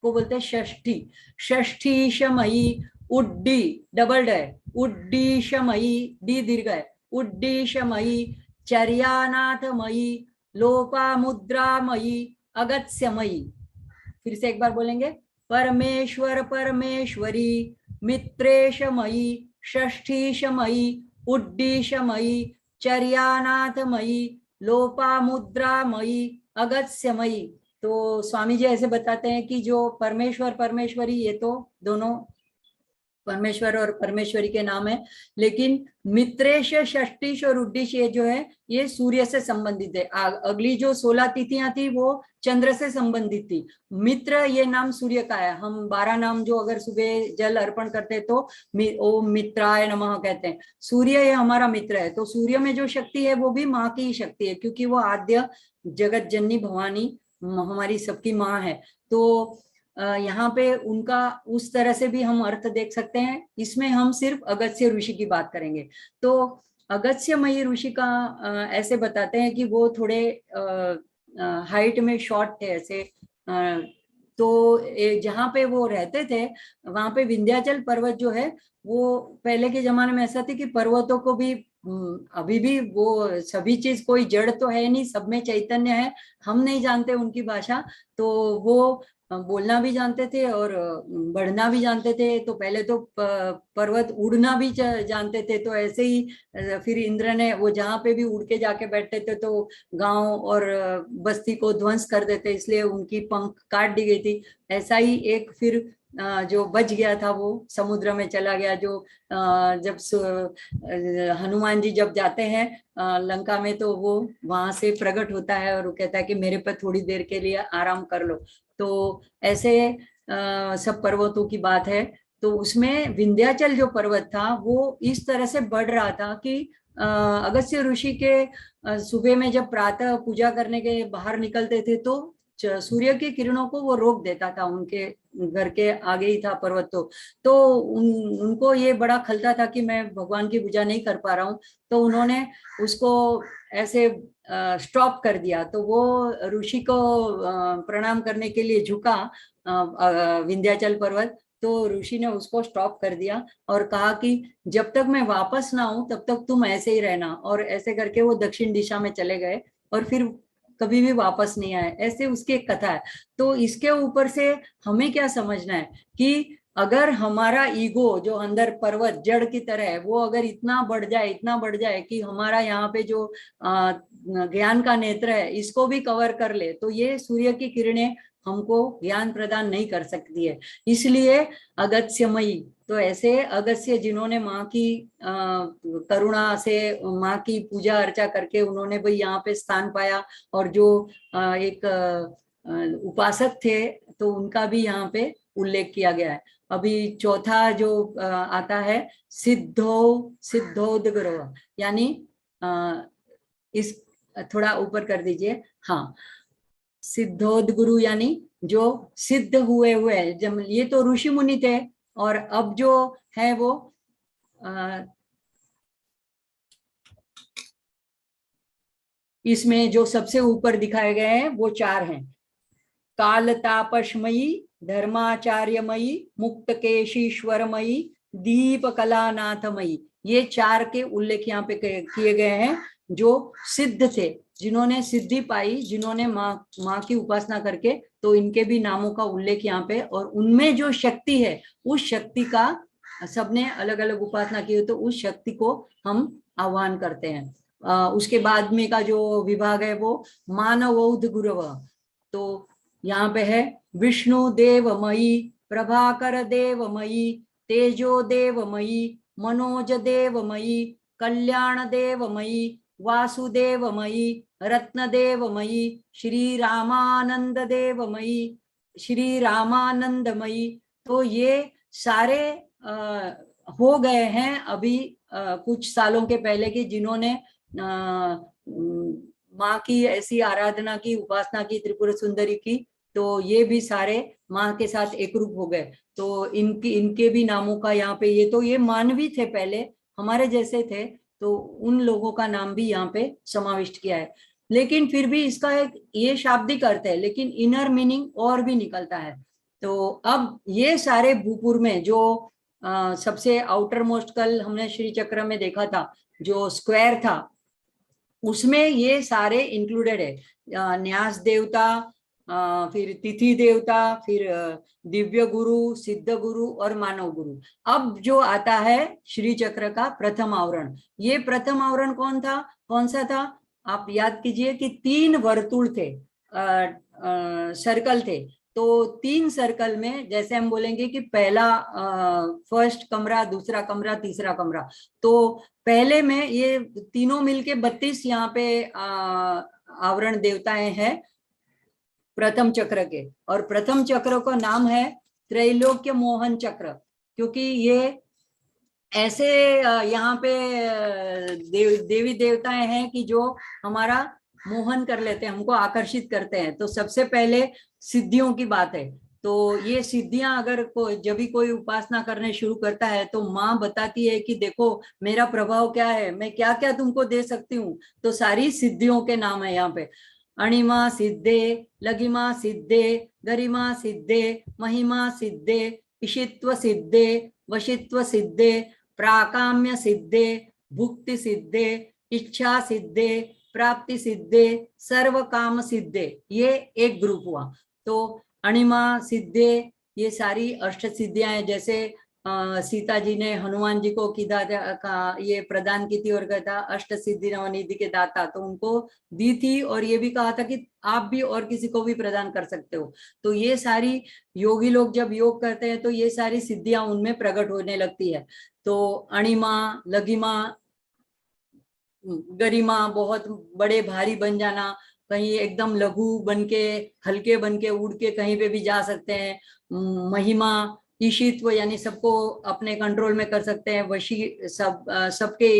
को बोलते हैं षष्ठी, षष्ठीशमयी उड्डी डबल है, उड्डीशमयी डी दीर्घ है, उड्डीशमयी चर्यानाथमयी लोपामुद्रामयी अगस्त्यमयी। फिर से एक बार बोलेंगे, परमेश्वर परमेश्वरी मित्रेशमयी षष्ठीशमयी उड्डीशमयी चर्यानाथमयी लोपामुद्रामयी अगस्त्यमयी। तो स्वामी जी ऐसे बताते हैं कि जो परमेश्वर परमेश्वरी, ये तो दोनों परमेश्वर और परमेश्वरी के नाम है, लेकिन मित्रेश षष्ठीश और उड्डीश ये जो है ये सूर्य से संबंधित है। अगली जो 16 तिथियां थी वो चंद्र से संबंधित थी। मित्र ये नाम सूर्य का है। हम 12 नाम जो अगर सुबह जल अर्पण करते तो ओम मित्राय नमः कहते हैं। सूर्य ये हमारा मित्र है। तो सूर्य में जो शक्ति है वो भी माँ की ही शक्ति है, क्योंकि वो आद्य जगत जननी भवानी हमारी सबकी माँ है। तो यहाँ पे उनका उस तरह से भी हम अर्थ देख सकते हैं। इसमें हम सिर्फ अगस्त्य ऋषि की बात करेंगे। तो अगस्त्यमयी ऋषि का ऐसे बताते हैं कि वो थोड़े हाइट में शॉर्ट थे, ऐसे तो जहाँ पे वो रहते थे वहां पे विंध्याचल पर्वत जो है वो पहले के जमाने में ऐसा थी कि पर्वतों को भी अभी भी वो सभी चीज, कोई जड़ तो है नहीं, सब में चैतन्य है, हम नहीं जानते उनकी भाषा, तो वो बोलना भी जानते थे और बढ़ना भी जानते थे। तो पहले तो पर्वत उड़ना भी जानते थे। तो ऐसे ही फिर इंद्र ने वो जहाँ पे भी उड़ के जाके बैठते थे तो गांव और बस्ती को ध्वंस कर देते, इसलिए उनकी पंख काट दी गई थी। ऐसा ही एक फिर जो बच गया था वो समुद्र में चला गया। जो जब हनुमान जी जब जाते हैं लंका में, तो वो वहां से प्रकट होता है और वो कहता है कि मेरे पर थोड़ी देर के लिए आराम कर लो। तो ऐसे सब पर्वतों की बात है। तो उसमें विंध्याचल जो पर्वत था वो इस तरह से बढ़ रहा था कि अगस्त्य ऋषि के सुबह में जब प्रातः पूजा करने के बाहर निकलते थे तो सूर्य की किरणों को वो रोक देता था। उनके घर के आगे ही था पर्वत। तो उनको ये बड़ा खलता था कि मैं भगवान की पूजा नहीं कर पा रहा हूँ। तो उन्होंने उसको ऐसे स्टॉप कर दिया। तो वो ऋषि को प्रणाम करने के लिए झुका विंध्याचल पर्वत। तो ऋषि ने उसको स्टॉप कर दिया और कहा कि जब तक मैं वापस ना आऊं तब तक तुम ऐसे ही रहना। और ऐसे करके वो दक्षिण दिशा में चले गए और फिर कभी भी वापस नहीं आए। ऐसे उसकी एक कथा है। तो इसके ऊपर से हमें क्या समझना है कि अगर हमारा ईगो जो अंदर पर्वत जड़ की तरह है वो अगर इतना बढ़ जाए, इतना बढ़ जाए कि हमारा यहाँ पे जो ज्ञान का नेत्र है इसको भी कवर कर ले, तो ये सूर्य की किरणें हमको ज्ञान प्रदान नहीं कर सकती है। इसलिए अगस्त्यमयी, तो ऐसे अगस्त्य जिन्होंने माँ की करुणा से माँ की पूजा अर्चा करके उन्होंने भाई यहाँ पे स्थान पाया, और जो एक उपासक थे तो उनका भी यहाँ पे उल्लेख किया गया है। अभी चौथा जो आता है सिद्धोदग्रह, यानी इस थोड़ा ऊपर कर दीजिए, हाँ, सिद्धोदगुरु यानी जो सिद्ध हुए हुए। जब ये तो ऋषि मुनि थे, और अब जो है वो इसमें जो सबसे ऊपर दिखाए गए हैं वो चार हैं। काल तापसमयी, धर्माचार्यमयी, मुक्तकेशीश्वरमयी, दीप कलानाथमयी, ये चार के उल्लेख यहाँ पे किए गए हैं। जो सिद्ध थे, जिन्होंने सिद्धि पाई, जिन्होंने माँ की उपासना करके, तो इनके भी नामों का उल्लेख यहाँ पे। और उनमें जो शक्ति है उस शक्ति का सबने अलग अलग उपासना की हो, तो उस शक्ति को हम आह्वान करते हैं। उसके बाद में का जो विभाग है वो मानवौध गुरव। तो यहाँ पे है विष्णु देवमयी, प्रभाकर देवमयी, तेजो देवमयी, मनोज देवमयी, कल्याण देवमयी, वासुदेवमयी, रत्न देवमयी, श्री रामानंद देवमयी, श्री रामानंदमयी। तो ये सारे हो गए हैं अभी कुछ सालों के पहले के, जिन्होंने माँ की ऐसी आराधना की, उपासना की, त्रिपुर सुंदरी की। तो ये भी सारे माँ के साथ एक रूप हो गए। तो इनके भी नामों का यहाँ पे, ये तो ये मानवी थे पहले, हमारे जैसे थे, तो उन लोगों का नाम भी यहाँ पे समाविष्ट किया है। लेकिन फिर भी इसका एक ये शाब्दिक अर्थ है, लेकिन इनर मीनिंग और भी निकलता है। तो अब ये सारे भूपुर में जो सबसे आउटर मोस्ट, कल हमने श्री चक्र में देखा था जो स्क्वायर था, उसमें ये सारे इंक्लूडेड है। न्यास देवता, फिर तिथि देवता, फिर दिव्य गुरु, सिद्ध गुरु और मानव गुरु। अब जो आता है श्री चक्र का प्रथम आवरण, ये प्रथम आवरण कौन सा था? आप याद कीजिए कि 3 वर्तुल थे, सर्कल थे। तो 3 सर्कल में जैसे हम बोलेंगे कि पहला फर्स्ट कमरा, दूसरा कमरा, तीसरा कमरा। तो पहले में ये तीनों मिलके 32 यहाँ पे आवरण देवताएं हैं प्रथम चक्र के। और प्रथम चक्र का नाम है त्रैलोक्य मोहन चक्र, क्योंकि ये ऐसे यहाँ पे देवी देवताएं हैं कि जो हमारा मोहन कर लेते हैं, हमको आकर्षित करते हैं। तो सबसे पहले सिद्धियों की बात है। तो ये सिद्धियां अगर जब भी कोई उपासना करने शुरू करता है तो माँ बताती है कि देखो मेरा प्रभाव क्या है, मैं क्या क्या तुमको दे सकती हूँ। तो सारी सिद्धियों के नाम है यहाँ पे। अणिमा सिद्धे, लघिमा सिद्धे, गरिमा सिद्धे, महिमा सिद्धे, इशित्व सिद्धे, वशित्व सिद्धे, प्राकाम्य सिद्धे, भुक्ति सिद्धे, इच्छा सिद्धे, प्राप्ति सिद्धे, सर्व काम सिद्धे। ये एक ग्रुप हुआ। तो अणिमा सिद्धे ये सारी अष्ट सिद्धियां हैं। जैसे सीता जी ने हनुमान जी को ये प्रदान की थी और कहा था अष्ट सिद्धि नवनिधि के दाता, तो उनको दी थी और ये भी कहा था कि आप भी और किसी को भी प्रदान कर सकते हो। तो ये सारी योगी लोग जब योग करते हैं तो ये सारी सिद्धियां उनमें प्रकट होने लगती है। तो अणिमा, लघिमा, गरिमा बहुत बड़े भारी बन जाना, कहीं एकदम लघु बनके हल्के बनके उड़ के कहीं पे भी जा सकते हैं। महिमा, ईशित्व यानी सबको अपने कंट्रोल में कर सकते हैं। वशी सबके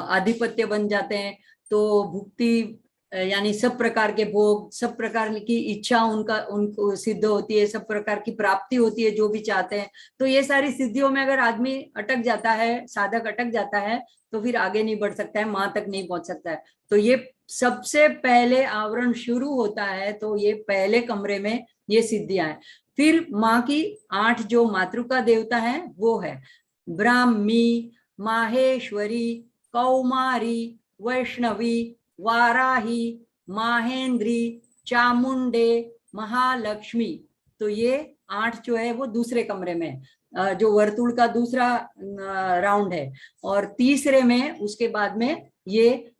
आधिपत्य बन जाते हैं। तो भुक्ति यानी सब प्रकार के भोग, सब प्रकार की इच्छा उनको सिद्ध होती है, सब प्रकार की प्राप्ति होती है जो भी चाहते हैं। तो ये सारी सिद्धियों में अगर आदमी अटक जाता है, साधक अटक जाता है, तो फिर आगे नहीं बढ़ सकता है, मां तक नहीं पहुंच सकता है। तो ये सबसे पहले आवरण शुरू होता है, तो ये पहले कमरे में ये सिद्धियां हैं। फिर माँ की 8 जो मातृका देवता है वो है ब्राह्मी, माहेश्वरी, कौमारी, वैष्णवी, वाराही, माहेंद्री, चामुंडे, महालक्ष्मी। तो ये 8 जो है वो दूसरे कमरे में, जो वर्तुल का दूसरा राउंड है। और तीसरे में उसके बाद में ये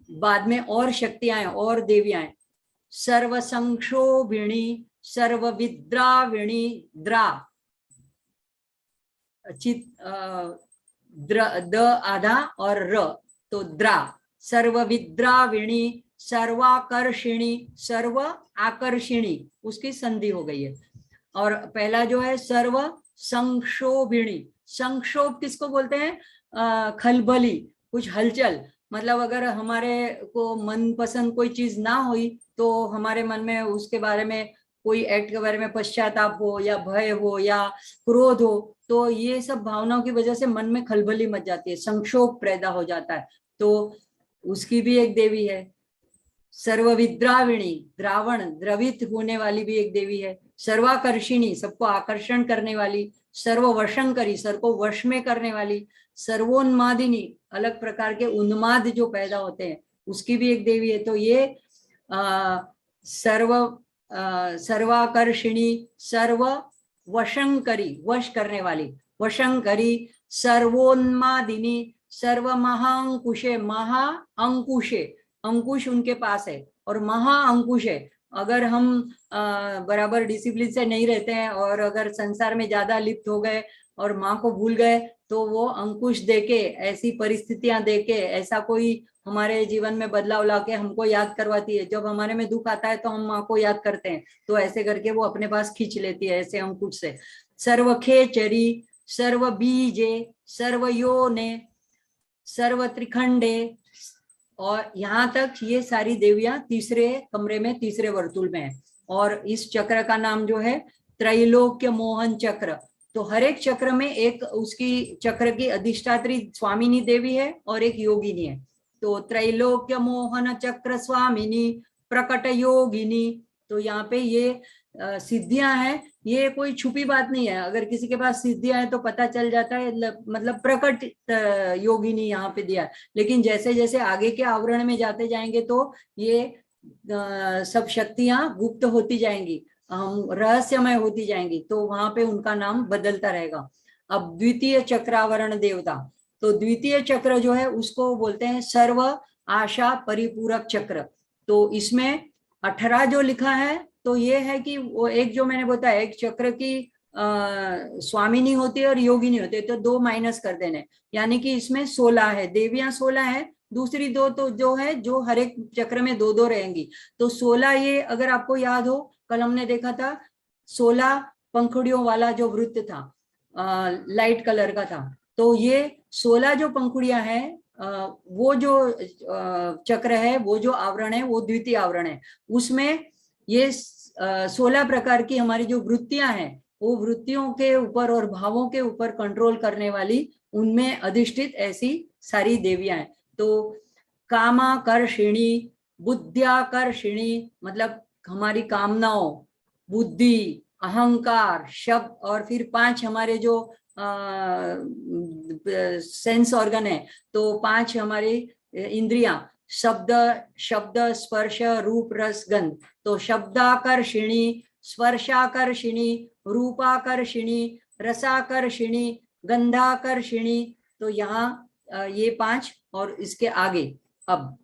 बाद में और शक्तियां और देवियां, सर्व संक्षोभिणी, सर्व विद्राविणी, द्रा चित द आधा और र, तो द्रा, सर्व विद्राविणी, सर्वाकर्षिणी, सर्व आकर्षिणी, उसकी संधि हो गई है। और पहला जो है सर्व संक्षोभिणी। संक्षोभ किसको बोलते हैं? खलबली, कुछ हलचल। मतलब अगर हमारे को मनपसंद कोई चीज ना हुई तो हमारे मन में उसके बारे में, कोई एक्ट के बारे में पश्चाताप हो या भय हो या क्रोध हो, तो ये सब भावनाओं की वजह से मन में खलबली मच जाती है, संक्षोभ पैदा हो जाता है। तो उसकी भी एक देवी है। सर्वविद्राविणी, द्रावण द्रवित होने वाली भी एक देवी है। सर्वाकर्षिणी, सबको आकर्षण करने वाली। सर्ववशंकरी, सबको वश में करने वाली। सर्वोन्मादिनी, अलग प्रकार के उन्माद जो पैदा होते हैं उसकी भी एक देवी है। तो ये सर्वाकर्षिणी, सर्व वशंकरी, वश करने वाली, वशंकरी, सर्वोन्मादिनी, सर्व महाअंकुशे, महा अंकुशे, अंकुश उनके पास है और महा अंकुश है। अगर हम बराबर डिसिप्लिन से नहीं रहते हैं और अगर संसार में ज्यादा लिप्त हो गए और माँ को भूल गए, तो वो अंकुश देके, ऐसी परिस्थितियां देके, ऐसा कोई हमारे जीवन में बदलाव लाके हमको याद करवाती है। जब हमारे में दुख आता है तो हम माँ को याद करते हैं, तो ऐसे करके वो अपने पास खींच लेती है, ऐसे अंकुश से। सर्व खेचरी, सर्व बीजे, सर्व योने, सर्व त्रिखंडे, और यहाँ तक ये सारी देवियां तीसरे कमरे में, तीसरे वर्तुल में है। और इस चक्र का नाम जो है त्रैलोक्य मोहन चक्र। तो हर एक चक्र में एक उसकी चक्र की अधिष्ठात्री स्वामिनी देवी है और एक योगिनी है। तो त्रैलोक्य मोहन चक्र स्वामिनी, प्रकट योगिनी। तो यहाँ पे ये सिद्धियां हैं, ये कोई छुपी बात नहीं है। अगर किसी के पास सिद्धियां हैं तो पता चल जाता है, मतलब प्रकट योगिनी यहाँ पे दिया। लेकिन जैसे जैसे आगे के आवरण में जाते जाएंगे तो ये सब शक्तियां गुप्त होती जाएंगी, रहस्यमय होती जाएंगी, तो वहां पे उनका नाम बदलता रहेगा। अब द्वितीय चक्रावरण देवता, तो द्वितीय चक्र जो है उसको बोलते हैं सर्व आशा परिपूरक चक्र। तो इसमें 18 जो लिखा है, तो ये है कि वो एक जो मैंने बताया, एक चक्र की स्वामिनी होती है और योगिनी होती है, तो 2 माइनस कर देने, यानी कि इसमें 16 है देवियां, 16 है। दूसरी 2 तो जो है, जो हर एक चक्र में 2-2 रहेंगी, तो 16। ये अगर आपको याद हो, कल हमने देखा था 16 पंखुड़ियों वाला जो वृत्त था, लाइट कलर का था। तो ये 16 जो पंखुड़ियां हैं, वो जो चक्र है, वो जो आवरण है, वो द्वितीय आवरण है। उसमें ये 16 प्रकार की हमारी जो वृत्तियां हैं, वो वृत्तियों के ऊपर और भावों के ऊपर कंट्रोल करने वाली, उनमें अधिष्ठित ऐसी सारी देवियां हैं। तो कामाकर्षिणी, बुद्ध्याकर्षिणी मतलब हमारी कामनाओं, बुद्धि, अहंकार, शब्द, और फिर 5 हमारे जो सेंस ऑर्गन है, तो 5 हमारी इंद्रियां, शब्द, शब्द, स्पर्श, रूप, रस, गंध। तो शब्दाकर्षिणी, स्पर्शाकर्षिणी, रूपाकर्षिणी, रसाकर्षिणी, गंधाकर्षिणी। तो यहाँ ये 5 और इसके आगे अब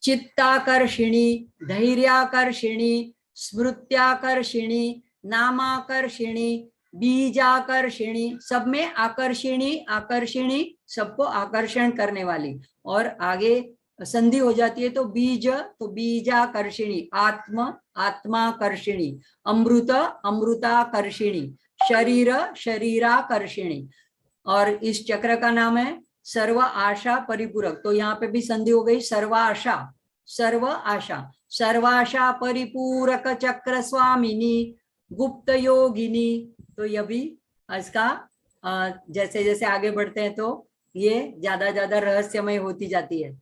चित्ताकर्षिणी, धैर्याकर्षिणी, स्मृत्याकर्षिणी, नामाकर्षिणी, बीजाकर्षिणी, सब में आकर्षिणी, आकर्षिणी सबको आकर्षण करने वाली। और आगे संधि हो जाती है तो बीज, तो बीजाकर्षिणी, आत्म, आत्माकर्षिणी, अमृत, अमृताकर्षिणी, शरीर, शरीराकर्षिणी। और इस चक्र का नाम है सर्व आशा परिपूरक। तो यहाँ पे भी संधि हो गई, सर्व आशा, सर्व आशा, सर्वाशा परिपूरक चक्र स्वामिनी, गुप्त योगिनी। तो यह भी इसका जैसे जैसे आगे बढ़ते हैं तो ये ज्यादा ज्यादा रहस्यमय होती जाती है।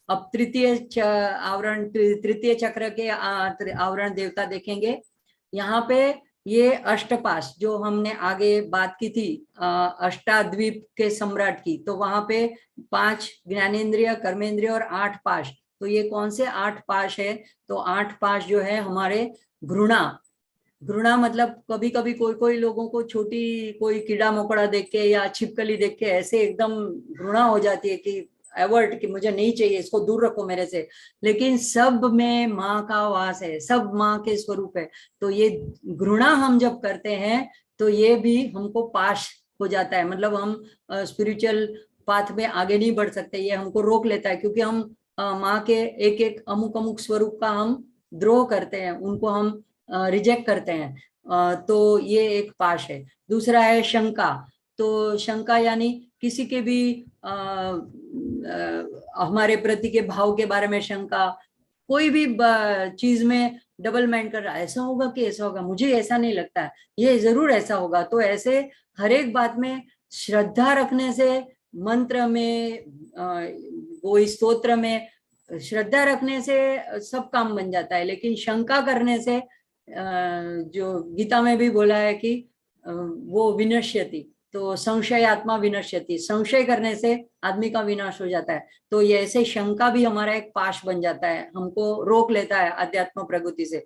अब तृतीय आवरण, तृतीय चक्र के आवरण देवता देखेंगे। यहाँ पे ये अष्टपाश जो हमने आगे बात की थी अष्टाद्वीप के सम्राट की, तो वहां पे 5 ज्ञानेन्द्रिय, कर्मेंद्रिय और 8 पाश। तो ये कौन से 8 पाश है? तो 8 पाश जो है हमारे घृणा, घृणा मतलब कभी कभी कोई कोई लोगों को छोटी कोई कीड़ा मकोड़ा देख के या छिपकली देख के ऐसे एकदम घृणा हो जाती है कि अवॉइड, कि मुझे नहीं चाहिए, इसको दूर रखो मेरे से। लेकिन सब में माँ का वास है, सब माँ के स्वरूप है। तो ये घृणा हम जब करते हैं तो ये भी हमको पाश हो जाता है, मतलब हम स्पिरिचुअल पाथ में आगे नहीं बढ़ सकते, ये हमको रोक लेता है, क्योंकि हम माँ के एक एक अमुक अमुक स्वरूप का हम द्रोह करते हैं, उनको हम रिजेक्ट करते हैं। तो ये एक पाश है। दूसरा है शंका। तो शंका यानी किसी के भी हमारे प्रति के भाव के बारे में शंका, कोई भी चीज में डबल माइंड कर रहा है, ऐसा होगा कि ऐसा होगा, मुझे ऐसा नहीं लगता है, ये जरूर ऐसा होगा। तो ऐसे हर एक बात में श्रद्धा रखने से, मंत्र में, कोई स्तोत्र में श्रद्धा रखने से सब काम बन जाता है। लेकिन शंका करने से जो गीता में भी बोला है कि वो विनश्यति, तो संशय आत्मा विनश्यति, संशय करने से आदमी का विनाश हो जाता है। तो ये ऐसे शंका भी हमारा एक पाश बन जाता है, हमको रोक लेता है अध्यात्म प्रगति से।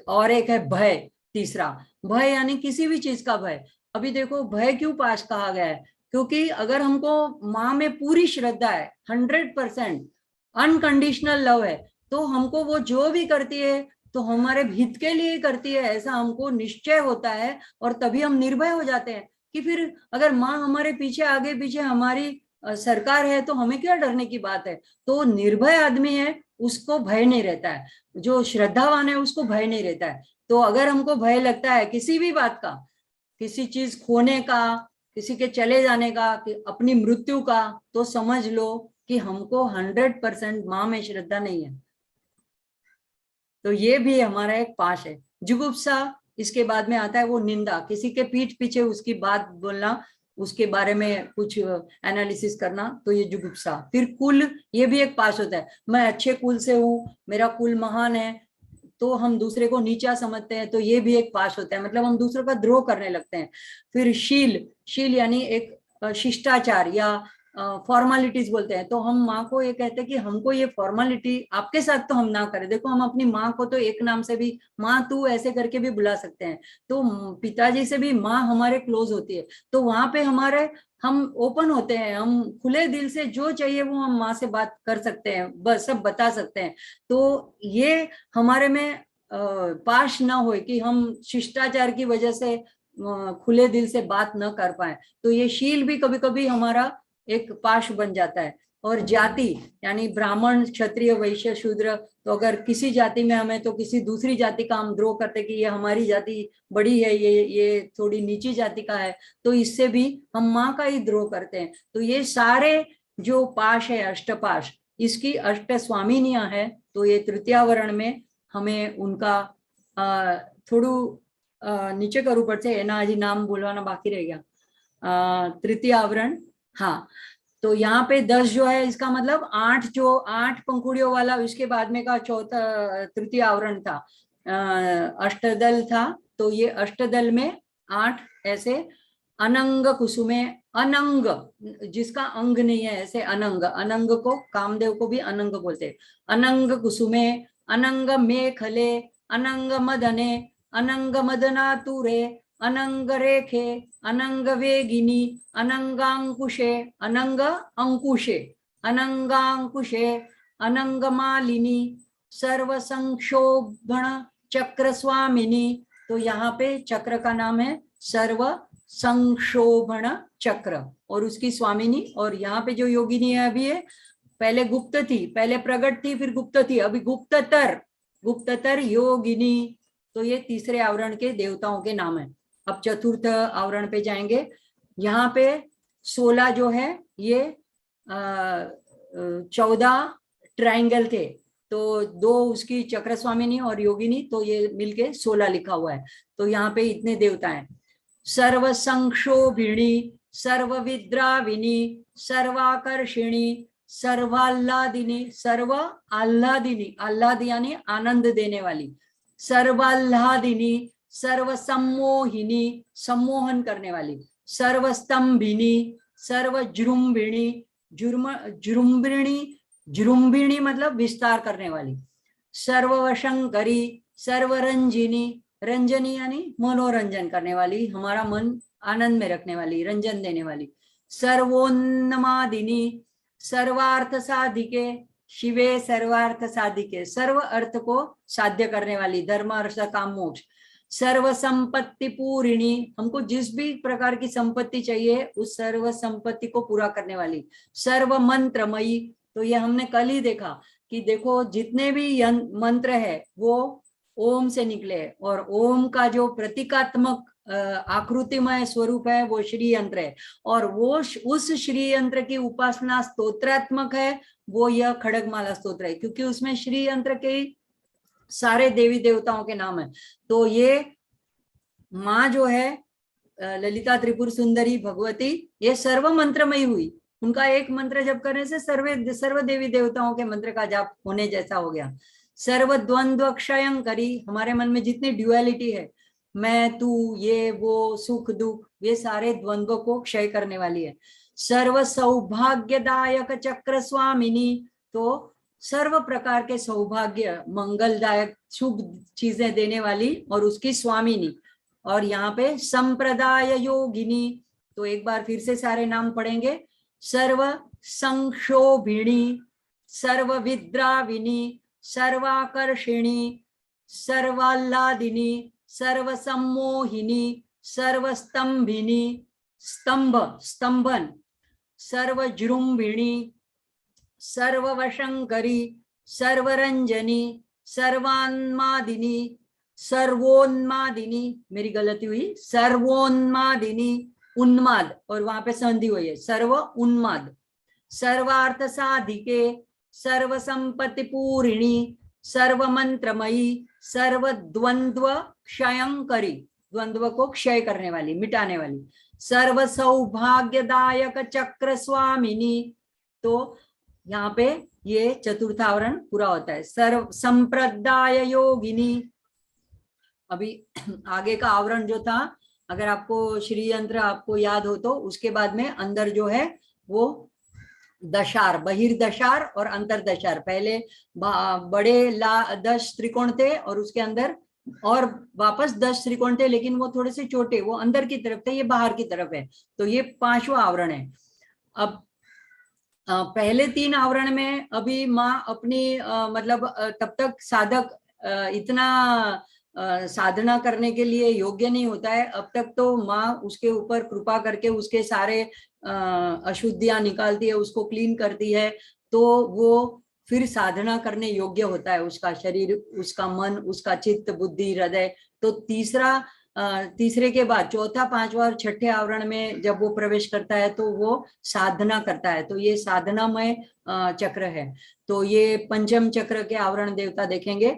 और एक है भय, तीसरा भय यानी किसी भी चीज का भय। अभी देखो भय क्यों पाश कहा गया है? क्योंकि अगर हमको माँ में पूरी श्रद्धा है, 100% अनकंडीशनल लव है, तो हमको वो जो भी करती है तो हमारे हित के लिए करती है, ऐसा हमको निश्चय होता है। और तभी हम निर्भय हो जाते हैं कि फिर अगर माँ हमारे पीछे, आगे पीछे हमारी सरकार है, तो हमें क्या डरने की बात है। तो निर्भय आदमी है उसको भय नहीं रहता है, जो श्रद्धावान है उसको भय नहीं रहता है। तो अगर हमको भय लगता है किसी भी बात का, किसी चीज खोने का, किसी के चले जाने का, कि अपनी मृत्यु का, तो समझ लो कि हमको 100% माँ में श्रद्धा नहीं है। तो ये भी हमारा एक पाश है। जुगुप्सा इसके बाद में आता है, वो निंदा, किसी के पीठ पीछे उसकी बात बोलना, उसके बारे में कुछ एनालिसिस करना, तो ये जुगुप्सा। फिर कुल, ये भी एक पाश होता है, मैं अच्छे कुल से हूँ, मेरा कुल महान है, तो हम दूसरे को नीचा समझते हैं, तो ये भी एक पाश होता है, मतलब हम दूसरों का द्रोह करने लगते हैं। फिर शील, शील यानी एक शिष्टाचार या फॉर्मालिटीज बोलते हैं। तो हम माँ को ये कहते हैं कि हमको ये फॉर्मालिटी आपके साथ तो हम ना करें। देखो हम अपनी माँ को तो एक नाम से भी, माँ तू ऐसे करके भी बुला सकते हैं। तो पिताजी से भी माँ हमारे क्लोज होती है, तो वहां पे हमारे, हम ओपन होते हैं, हम खुले दिल से जो चाहिए वो हम माँ से बात कर सकते हैं, बस सब बता सकते हैं। तो ये हमारे में पाश ना हो कि हम शिष्टाचार की वजह से खुले दिल से बात न कर पाए। तो ये शील भी कभी कभी हमारा एक पाश बन जाता है। और जाति यानी ब्राह्मण, क्षत्रिय, वैश्य, शूद्र, तो अगर किसी जाति में हमें, तो किसी दूसरी जाति का हम द्रोह करते कि ये हमारी जाति बड़ी है, ये थोड़ी नीची जाति का है, तो इससे भी हम माँ का ही द्रोह करते हैं। तो ये सारे जो पाश है, अष्टपाश, इसकी अष्ट स्वामिनियां है। तो ये तृतीयावरण में हमें उनका थोड़ू नीचे करू पड़શે, એના હજી નામ બોલવાના બાકી રહી ગયા। तृतीय आवरण, हाँ, तो यहाँ पे 10 जो है इसका मतलब 8 जो 8 पंखुड़ियों वाला इसके बाद में का चौथा तृतीय आवरण था, अष्टदल था। तो ये अष्टदल में 8 ऐसे अनंग कुसुमे, अनंग जिसका अंग नहीं है ऐसे अनंग, अनंग को कामदेव को भी अनंग बोलते हैं। अनंग कुसुमे, अनंग मेखले, अनंग मदने, अनंग मदनातुरे, अनंग रेखे, अनंग वेगिनी, अनंगांकुशे, अनंग अंकुशे, अनंगांकुशे, अनंग मालिनी, सर्व संक्षोभण चक्र स्वामिनी। तो यहाँ पे चक्र का नाम है सर्व संक्षोभण चक्र और उसकी स्वामिनी। और यहाँ पे जो योगिनी है अभी है, पहले गुप्त थी, पहले प्रकट थी फिर गुप्त थी, अभी गुप्ततर, गुप्ततर योगिनी। तो ये तीसरे आवरण के देवताओं के नाम है। अब चतुर्थ आवरण पे जाएंगे। यहाँ पे 16 जो है ये 14 ट्रायंगल थे, तो 2 उसकी चक्र स्वामिनी और योगिनी, तो ये मिलके 16 लिखा हुआ है। तो यहाँ पे इतने देवता हैं। सर्व संक्षोभिणी, सर्व विद्राविनी, सर्वाकर्षिणी, सर्वाल्लादिनी, सर्व आह्लादिनी, आह्लाद यानी आनंद देने वाली, सर्वाल्लादिनी, सर्व सम्मोहिनी, सम्मोहन करने वाली, सर्व स्तंभिनी, सर्व जृंभिणी, जृंभिणी, जृंभिणी मतलब विस्तार करने वाली, सर्ववशंकरी, सर्वरंजिनी, रंजनी यानी मनोरंजन करने वाली, हमारा मन आनंद में रखने वाली, रंजन देने वाली, सर्वोन्नमादिनी, सर्वार्थ साधिके, शिवे सर्वार्थ साधिके, सर्व अर्थ को साध्य करने वाली, धर्म अर्थ काम मोक्ष, सर्व संपत्ति पूरिणी, हमको जिस भी प्रकार की संपत्ति चाहिए उस सर्व संपत्ति को पूरा करने वाली, सर्व मंत्रमयी। तो ये हमने कल ही देखा कि देखो जितने भी मंत्र है वो ओम से निकले, और ओम का जो प्रतीकात्मक आकृतिमय स्वरूप है वो श्री यंत्र है, और वो उस श्री यंत्र की उपासना स्तोत्रात्मक है वो यह खड़गमाला स्तोत्र है, क्योंकि उसमें श्री यंत्र के सारे देवी देवताओं के नाम है। तो ये माँ जो है ललिता त्रिपुर सुंदरी भगवती, ये सर्व मंत्रमयी हुई, उनका एक मंत्र जप करने से सर्व देवी देवताओं के मंत्र का जाप होने जैसा हो गया। सर्व द्वंद्व क्षयंकरी, हमारे मन में जितनी ड्युअलिटी है, मैं तू ये वो सुख दुख, ये सारे द्वंद्व को क्षय करने वाली है। सर्व सौभाग्यदायक चक्र स्वामिनी, तो सर्व प्रकार के सौभाग्य मंगलदायक शुभ चीजें देने वाली और उसकी स्वामिनी। और यहाँ पे संप्रदाय योगिनी, तो एक बार फिर से सारे नाम पढ़ेंगे। सर्व संक्षोभिणी, सर्व विद्राविनी, सर्वाकर्षिणी, सर्वाल्लादिनी, सर्व सम्मोहिनी, सर्व स्तंभिनी, स्तंभ स्तंभन, सर्व जृंभिणी, सर्ववशंकरी, सर्वरंजनी, सर्वान्मादिनी, सर्वोन्मादिनी, मेरी गलती हुई, सर्वोन्मादिनी, उन्माद, और वहां पे संधि हुई है, सर्व उन्माद, सर्वार्थ साधिके, सर्व संपत्ति पूरिणी, सर्व मंत्रमयी, सर्व द्वंद्व क्षयंकरी, द्वंद्व को क्षय करने वाली, मिटाने वाली, सर्व सौभाग्यदायक चक्र स्वामिनी। तो यहाँ पे ये चतुर्थ आवरण पूरा होता है। सर्व संप्रदाय योगिनी, अभी आगे का आवरण जो था, अगर आपको श्री यंत्र आपको याद हो तो उसके बाद में अंदर जो है वो दशार, बहिर्दशार और अंतरदशार, पहले बड़े 10 त्रिकोण थे और उसके अंदर और वापस 10 त्रिकोण थे, लेकिन वो थोड़े से छोटे, वो अंदर की तरफ थे, ये बाहर की तरफ है। तो ये 5वां आवरण है। अब पहले 3 आवरण में अभी माँ अपनी मतलब तब तक साधक इतना साधना करने के लिए योग्य नहीं होता है, अब तक तो माँ उसके ऊपर कृपा करके उसके सारे अशुद्धियां निकालती है, उसको क्लीन करती है, तो वो फिर साधना करने योग्य होता है, उसका शरीर, उसका मन, उसका चित्त, बुद्धि, हृदय। तो तीसरे के बाद चौथा, 5वां और 6ठे आवरण में जब वो प्रवेश करता है तो वो साधना करता है, तो ये साधनामय चक्र है। तो ये पंचम चक्र के आवरण देवता देखेंगे,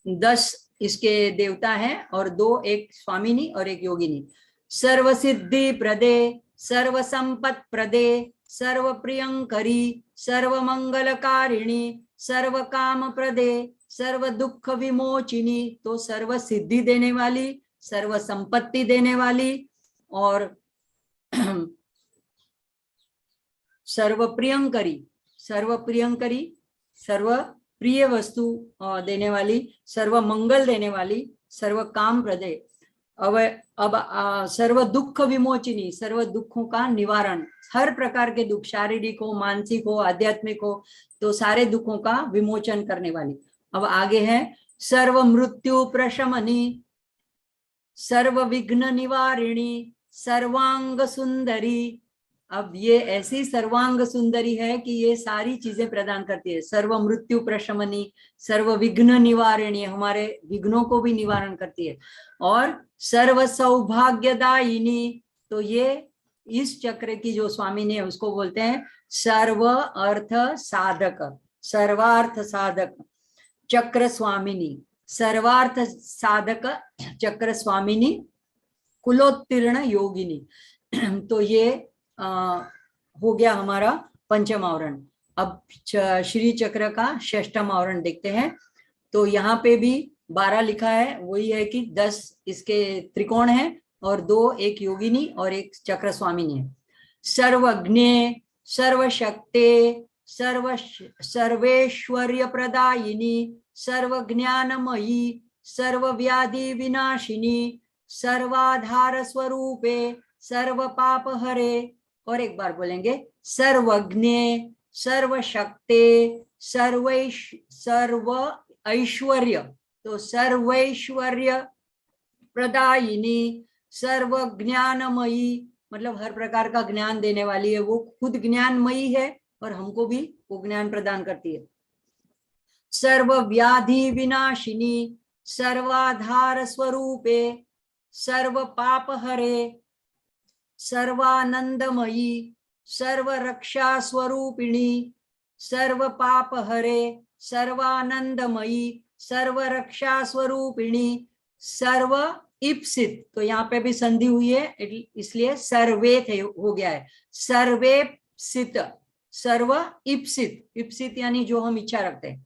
10 इसके देवता हैं और 2, एक स्वामिनी और एक योगिनी। सर्व सिद्धि प्रदे, सर्व संपत प्रदे, सर्व प्रियंकरी, सर्व मंगलकारिणी, सर्व काम प्रदे, सर्व दुख विमोचिनी, तो सर्व सिद्धि देने वाली, सर्व संपत्ति देने वाली और सर्व प्रियंकरी, सर्व प्रियंकरी, सर्व प्रिय वस्तु देने वाली, सर्व मंगल देने वाली, सर्व काम प्रदे, अब सर्व दुख विमोचिनी, सर्व दुखों का निवारण, हर प्रकार के दुख, शारीरिक हो, मानसिक हो, आध्यात्मिक हो, तो सारे दुखों का विमोचन करने वाली। अब आगे है सर्व मृत्यु प्रशमनी, सर्व विघ्न निवारिणी, सर्वांग सुंदरी। अब ये ऐसी सर्वांग सुंदरी है कि ये सारी चीजें प्रदान करती है। सर्व मृत्यु प्रशमनी, सर्व विघ्न निवारिणी, हमारे विघ्नों को भी निवारण करती है, और सर्व सौभाग्यदायिनी, तो ये इस चक्र की जो स्वामी ने उसको बोलते हैं सर्व अर्थ साधक, सर्वार्थ साधक चक्र स्वामिनी, सर्वार्थ साधक चक्र स्वामिनी, कुलोत्तीर्ण योगिनी। तो ये हो गया हमारा पंचम आवरण। अब श्री चक्र का षष्ठम आवरण देखते हैं। तो यहाँ पे भी 12 लिखा है, वही है कि 10 इसके त्रिकोण हैं और 2 एक योगिनी और एक चक्र स्वामिनी है। सर्वज्ञे, सर्वशक्ते, सर्वेश्वर्य प्रदायिनी, सर्वज्ञानमयी, सर्वव्याधि विनाशिनी, सर्वाधार स्वरूपे, सर्व पाप हरे, और एक बार बोलेंगे सर्वज्ञे, सर्वशक्ते, सर्व ऐश्वर्य, तो सर्वैश्वर्य प्रदायिनी, सर्व ज्ञानमयी, मतलब हर प्रकार का ज्ञान देने वाली है, वो खुद ज्ञानमयी है और हमको भी वो ज्ञान प्रदान करती है। सर्व व्याधि विनाशिनी, सर्वाधार स्वरूपे, सर्व पाप हरे, सर्वानंदमयी, सर्व रक्षा स्वरूपिणी, सर्व पाप हरे, सर्वानंदमयी, सर्व रक्षा स्वरूपिणी, सर्व इप्सित, तो यहाँ पे भी संधि हुई है इसलिए सर्वे थे हो गया है, सर्वेप्सित, सर्व इप्सित, इप्सित यानी जो हम इच्छा रखते हैं,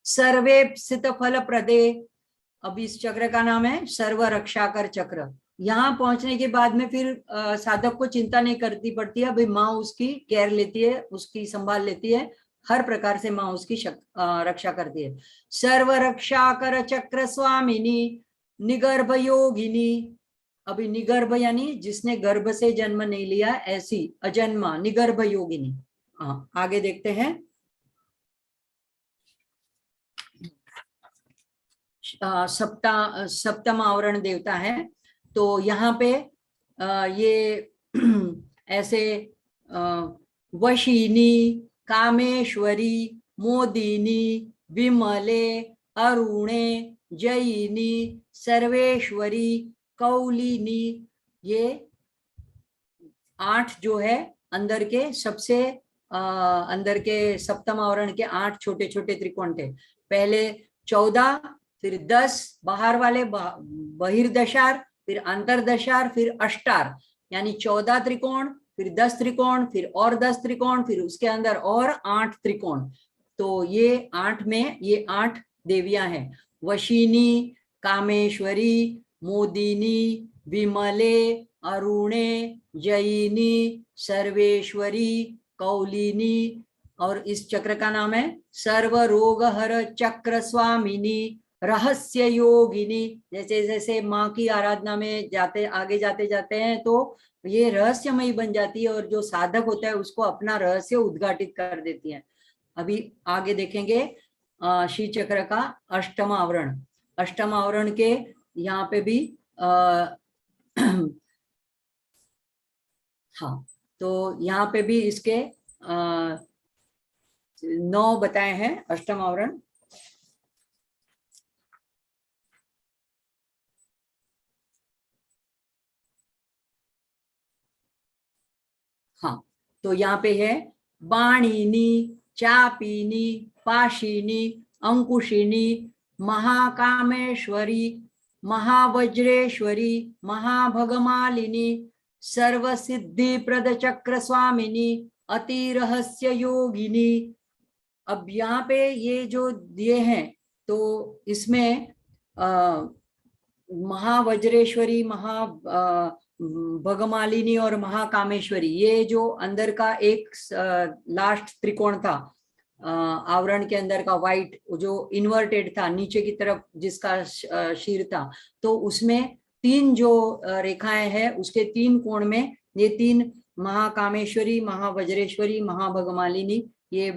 सर्वेप्सित फल प्रदे। अब इस चक्र का नाम है सर्व रक्षाकर चक्र। यहाँ पहुंचने के बाद में फिर साधक को चिंता नहीं करती पड़ती है, भाई माँ उसकी केयर लेती है, उसकी संभाल लेती है, हर प्रकार से माँ उसकी रक्षा करती है। सर्व रक्षाकर चक्र स्वामिनी, निगर्भ योगिनी, अभी निगर्भ यानी जिसने गर्भ से जन्म नहीं लिया, ऐसी अजन्मा निगर्भ योगिनी। आगे देखते हैं। सप्तम आवरण देवता है, तो यहाँ पे ये ऐसे वशीनी, कामेश्वरी, मोदिनी, विमले, अरुणे, जयिनी, सर्वेश्वरी, कौलिनी, ये 8 जो है अंदर के सबसे अंदर के सप्तम आवरण के 8 छोटे छोटे त्रिकोण थे। पहले 14, फिर 10 बाहर वाले बहिर्दशार, फिर अंतरदशार, फिर अष्टार, यानी 14 त्रिकोण, फिर 10 त्रिकोण, फिर और 10 त्रिकोण, फिर उसके अंदर और 8 त्रिकोण। तो ये 8 में ये 8 देवियां हैं, वशीनी, कामेश्वरी, मोदिनी, विमले, अरुणे, जयिनी, सर्वेश्वरी, कौलिनी, और इस चक्र का नाम है सर्व रोग हर चक्र स्वामिनी, रहस्य योगिनी। जैसे जैसे माँ की आराधना में जाते आगे जाते जाते हैं तो ये रहस्यमयी बन जाती है, और जो साधक होता है उसको अपना रहस्य उद्घाटित कर देती है। अभी आगे देखेंगे श्री चक्र का अष्टम आवरण। अष्टम आवरण के यहाँ पे भी हाँ, तो यहाँ पे भी इसके 9 बताए हैं अष्टम आवरण। हाँ, तो यहाँ पे है बाणिनी, चापिनी, पाशिनी, अंकुशिनी, महाकामेश्वरी, महावज्रेश्वरी, महाभगमालिनी, सर्व सिद्धि प्रद चक्र स्वामिनी अति रहस्य योगिनी। अब यहाँ पे ये जो दिए हैं तो इसमें महावज्रेश्वरी, भगमालिनी और महाकामेश्वरी, ये जो अंदर का एक लास्ट त्रिकोण था आवरण के अंदर का व्हाइट जो इन्वर्टेड था नीचे की तरफ जिसका शीर था, तो उसमें 3 जो रेखाएं हैं उसके 3 कोण में ये 3 महाकामेश्वरी, महावज्रेश्वरी, महाभगमालिनी, ये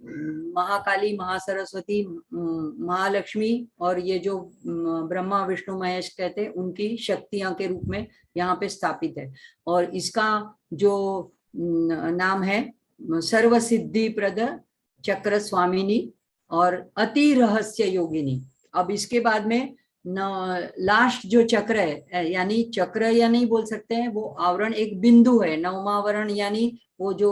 महाकाली, महासरस्वती, महालक्ष्मी और ये जो ब्रह्मा विष्णु महेश कहते हैं उनकी शक्तियां के रूप में यहाँ पे स्थापित है। और इसका जो नाम है सर्व सिद्धि प्रद चक्र स्वामिनी और अति रहस्य योगिनी। अब इसके बाद में लास्ट जो चक्र है, यानी चक्र या नहीं बोल सकते हैं, वो आवरण एक बिंदु है, 9वां आवरण, यानी वो जो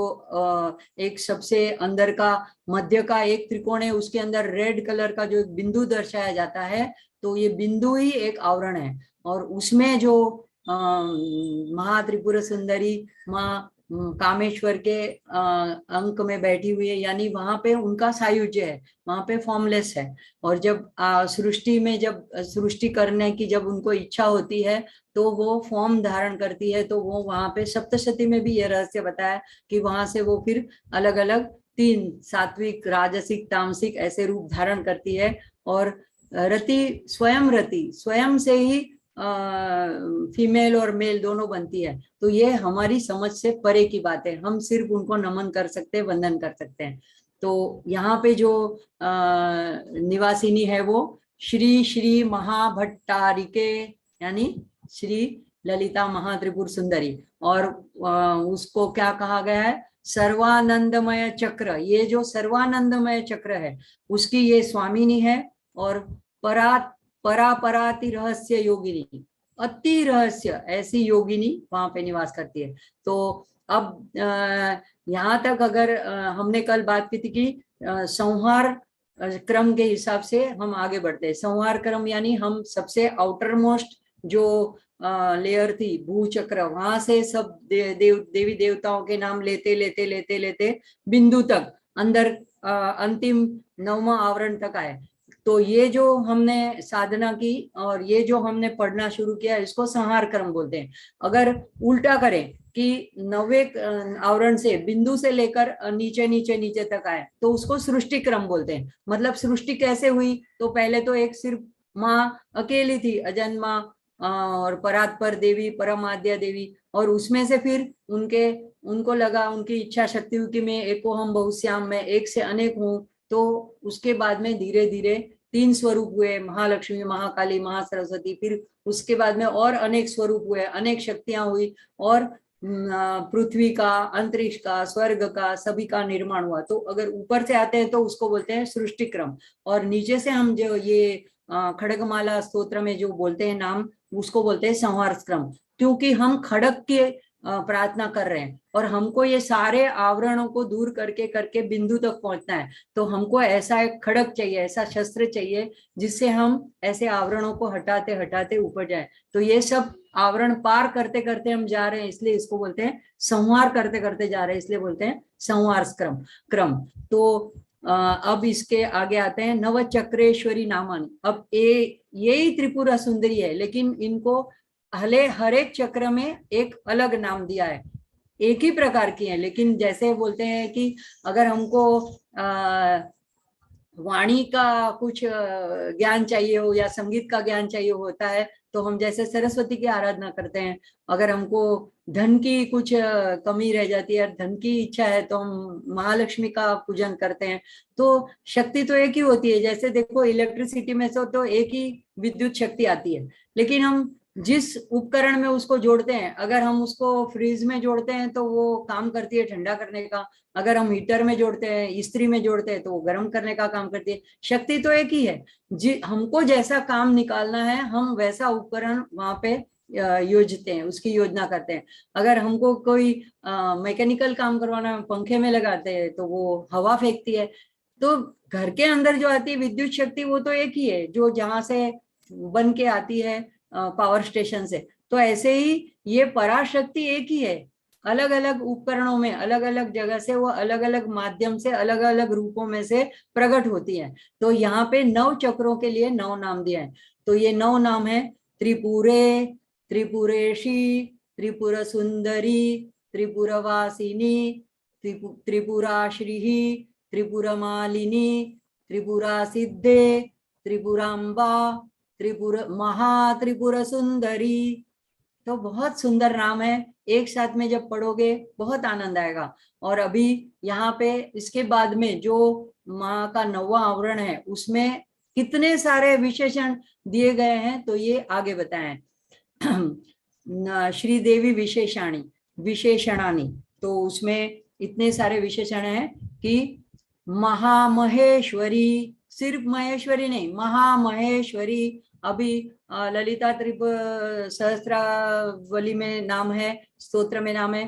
एक सबसे अंदर का मध्य का एक त्रिकोण है उसके अंदर रेड कलर का जो एक बिंदु दर्शाया जाता है, तो ये बिंदु ही एक आवरण है। और उसमें जो महात्रिपुर सुंदरी माँ कामेश्वर के अंक में बैठी हुई है, यानी वहां पे उनका सायुज्य है, वहां पे फॉर्मलेस है। और जब सृष्टि में जब सृष्टि करने की जब उनको इच्छा होती है तो वो फॉर्म धारण करती है, तो वो वहां पे सप्तशती में भी ये रहस्य बताया कि वहां से वो फिर अलग अलग 3 सात्विक, राजसिक, तामसिक ऐसे रूप धारण करती है। और रति स्वयं से ही फीमेल और मेल दोनों बनती है। तो ये हमारी समझ से परे की बात है, हम सिर्फ उनको नमन कर सकते हैं, वंदन कर सकते हैं। तो यहाँ पे जो निवासिनी है वो श्री श्री महाभट्टारिके, यानी श्री ललिता महात्रिपुर सुंदरी। और उसको क्या कहा गया है, सर्वानंदमय चक्र, ये जो सर्वानंदमय चक्र है उसकी ये स्वामिनी है। और परापराति रहस्य योगिनी, अति रहस्य ऐसी योगिनी वहां पे निवास करती है। तो अब यहाँ तक अगर हमने कल बात की थी कि संहार क्रम के हिसाब से हम आगे बढ़ते हैं। संहार क्रम यानी हम सबसे आउटर मोस्ट जो लेयर थी भूचक्र, वहां से सब देवी देवताओं के नाम लेते लेते लेते लेते बिंदु तक अंदर अंतिम 9वां आवरण तक आए। तो ये जो हमने साधना की और ये जो हमने पढ़ना शुरू किया इसको संहार क्रम बोलते हैं। अगर उल्टा करें कि 9वें आवरण से बिंदु से लेकर नीचे नीचे नीचे तक आए तो उसको सृष्टि क्रम बोलते हैं। मतलब सृष्टि कैसे हुई, तो पहले तो एक सिर्फ माँ अकेली थी, अजन्मा और परात्पर देवी, परमाद्या देवी, और उसमें से फिर उनको लगा, उनकी इच्छा शक्ति हुई कि मैं एको हम बहुश्याम, मैं एक से अनेक हूँ। तो उसके बाद में धीरे धीरे 3 स्वरूप हुए, महालक्ष्मी, महाकाली, महासरस्वती। फिर उसके बाद में और अनेक स्वरूप हुए, अनेक शक्तियां हुई और पृथ्वी का, अंतरिक्ष का, स्वर्ग का, सभी का निर्माण हुआ। तो अगर ऊपर से आते हैं तो उसको बोलते हैं सृष्टि क्रम, और नीचे से हम जो ये खड्गमाला स्तोत्र में जो बोलते हैं नाम, उसको बोलते हैं संहार क्रम। क्योंकि हम खड्ग के प्रार्थना कर रहे हैं और हमको ये सारे आवरणों को दूर करके करके बिंदु तक पहुंचना है। तो हमको ऐसा एक खड्ग चाहिए, ऐसा शस्त्र चाहिए जिससे हम ऐसे आवरणों को हटाते हटाते ऊपर जाए। तो ये सब आवरण पार करते करते हम जा रहे हैं, इसलिए इसको बोलते हैं संहार, करते करते जा रहे हैं इसलिए बोलते हैं संहार क्रम। तो अब इसके आगे आते हैं नवचक्रेश्वरी नामानी। अब यही त्रिपुरा सुंदरी है, लेकिन इनको हर एक चक्र में एक अलग नाम दिया है, एक ही प्रकार की है। लेकिन जैसे बोलते हैं कि अगर हमको वाणी का कुछ ज्ञान चाहिए हो या संगीत का ज्ञान चाहिए होता है तो हम जैसे सरस्वती की आराधना करते हैं। अगर हमको धन की कुछ कमी रह जाती है, धन की इच्छा है, तो हम महालक्ष्मी का पूजन करते हैं। तो शक्ति तो एक ही होती है। जैसे देखो इलेक्ट्रिसिटी में से तो एक ही विद्युत शक्ति आती है, लेकिन हम जिस उपकरण में उसको जोड़ते हैं, अगर हम उसको फ्रीज में जोड़ते हैं तो वो काम करती है ठंडा करने का, अगर हम हीटर में जोड़ते हैं, इस्त्री में जोड़ते हैं तो वो गर्म करने का काम करती है। शक्ति तो एक ही है। हमको जैसा काम निकालना है हम वैसा उपकरण वहां पे योजते हैं, उसकी योजना करते हैं। अगर हमको कोई मैकेनिकल काम करवाना है, पंखे में लगाते हैं तो वो हवा फेंकती है। तो घर के अंदर जो आती है विद्युत शक्ति वो तो एक ही है, जो जहां से बन के आती है पावर स्टेशन से। तो ऐसे ही ये पराशक्ति एक ही है, अलग अलग उपकरणों में, अलग अलग जगह से, वो अलग अलग माध्यम से, अलग अलग रूपों में से प्रकट होती है। तो यहाँ पे 9 चक्रों के लिए 9 नाम दिए हैं। तो ये 9 नाम है: त्रिपुरे, त्रिपुरेशी, त्रिपुर सुंदरी, त्रिपुरवासिनी, त्रिपुराश्री, त्रिपुरमालिनी, त्रिपुरा सिद्धे, त्रिपुरांबा, त्रिपुर सुंदरी। तो बहुत सुंदर नाम है, एक साथ में जब पढ़ोगे बहुत आनंद आएगा। और अभी यहाँ पे इसके बाद में जो माँ का 9वां आवरण है उसमें कितने सारे विशेषण दिए गए हैं, तो ये आगे बताएं। श्रीदेवी विशेषणानी, तो उसमें इतने सारे विशेषण हैं कि महामहेश्वरी, सिर्फ महेश्वरी नहीं, महामहेश्वरी। अभी ललिता सहस्रावली में नाम है, स्तोत्र में नाम है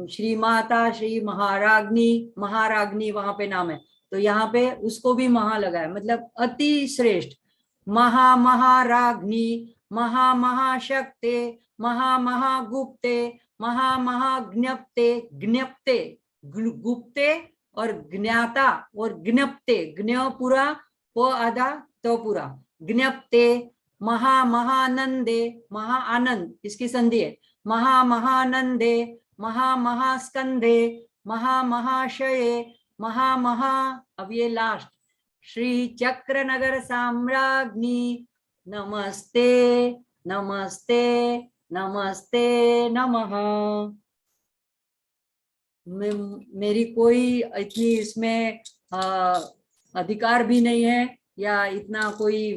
श्री माता श्री महाराग्नी वहां पे नाम है, तो यहाँ पे उसको भी महा लगा है, मतलब अति श्रेष्ठ। महाराग्नी, महाशक्ते, महागुप्ते, महाज्ञप्ते, ज्ञप्ते, गुप्ते और ज्ञाता और ज्ञप्ते, ज्ञ पूरा प आधा तो पूरा, ज्ञप्ते, महानंदे, महाआनंद इसकी संधि है, महानंदे, महास्कंधे, महाशये, अब ये लास्ट, श्री चक्र नगर साम्राज्ञी, नमस्ते नमस्ते नमस्ते नमः। मेरी कोई इतनी इसमें अधिकार भी नहीं है, या इतना कोई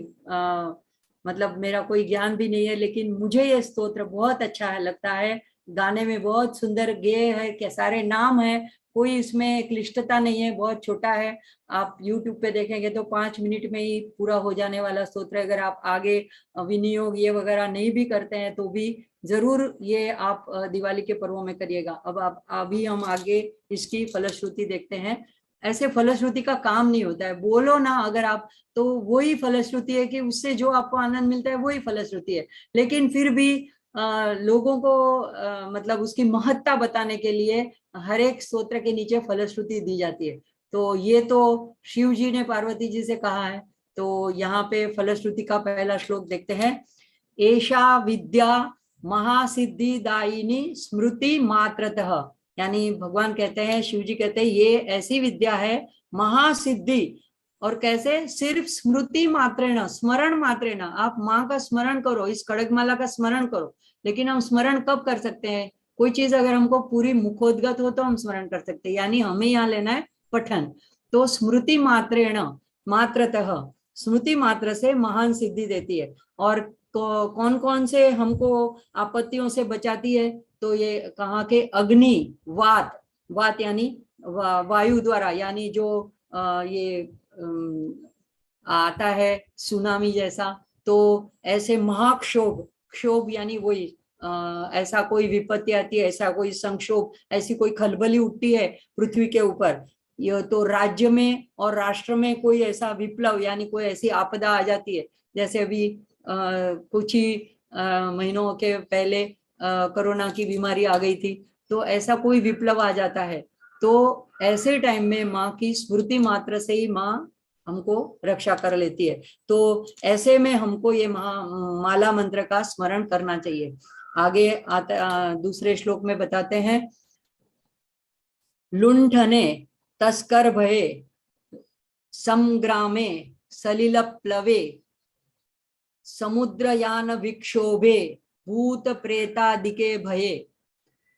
मतलब मेरा कोई ज्ञान भी नहीं है, लेकिन मुझे ये स्तोत्र बहुत अच्छा है, लगता है। गाने में बहुत सुंदर गेय है, क्या सारे नाम है, कोई इसमें क्लिष्टता नहीं है, बहुत छोटा है। आप YouTube पे देखेंगे तो 5 मिनट में ही पूरा हो जाने वाला स्तोत्र। अगर आप आगे विनियोग ये वगैरह नहीं भी करते हैं तो भी जरूर ये आप दिवाली के पर्वों में करिएगा। अब आप अभी हम आगे इसकी फलश्रुति देखते हैं। ऐसे फलश्रुति का काम नहीं होता है, बोलो ना अगर आप, तो वही फलश्रुति है कि उससे जो आपको आनंद मिलता है वही फलश्रुति है। लेकिन फिर भी लोगों को मतलब उसकी महत्ता बताने के लिए हर एक स्तोत्र के नीचे फलश्रुति दी जाती है। तो ये तो शिव जी ने पार्वती जी से कहा है। तो यहाँ पे फलश्रुति का पहला श्लोक देखते हैं। एषा विद्या महासिद्धि दायिनी स्मृति मात्रतः, यानी भगवान कहते हैं, शिव जी कहते हैं ये ऐसी विद्या है महासिद्धि, और कैसे, सिर्फ स्मृति मात्रेण, स्मरण मात्रेण, आप माँ का स्मरण करो, इस खड्गमाला का स्मरण करो। लेकिन हम स्मरण कब कर सकते हैं? कोई चीज अगर हमको पूरी मुखोद्गत हो तो हम स्मरण कर सकते हैं, यानी हमें यहाँ लेना है पठन। तो स्मृति मात्रेण, मात्रतः, स्मृति मात्र से महान सिद्धि देती है। और कौन कौन से हमको आपत्तियों से बचाती है? तो ये कहा के अग्नि, वात यानी वायु द्वारा, यानी जो ये आता है सुनामी जैसा, तो ऐसे क्षोभ यानी वही ऐसा कोई विपत्ति आती है, ऐसा कोई संक्षोभ, ऐसी कोई खलबली उठती है पृथ्वी के ऊपर, ये तो राज्य में और राष्ट्र में कोई ऐसा विप्लव यानी कोई ऐसी आपदा आ जाती है। जैसे अभी कुछ ही महीनों के पहले कोरोना की बीमारी आ गई थी, तो ऐसा कोई विप्लव आ जाता है। तो ऐसे टाइम में माँ की स्मृति मात्र से ही माँ हमको रक्षा कर लेती है। तो ऐसे में हमको ये माला मंत्र का स्मरण करना चाहिए। आगे आता दूसरे श्लोक में बताते हैं, लुंठने तस्कर भये, संग्रामे सलिल प्लवे, समुद्रयान विक्षोभे, भूत प्रेतादिके भये।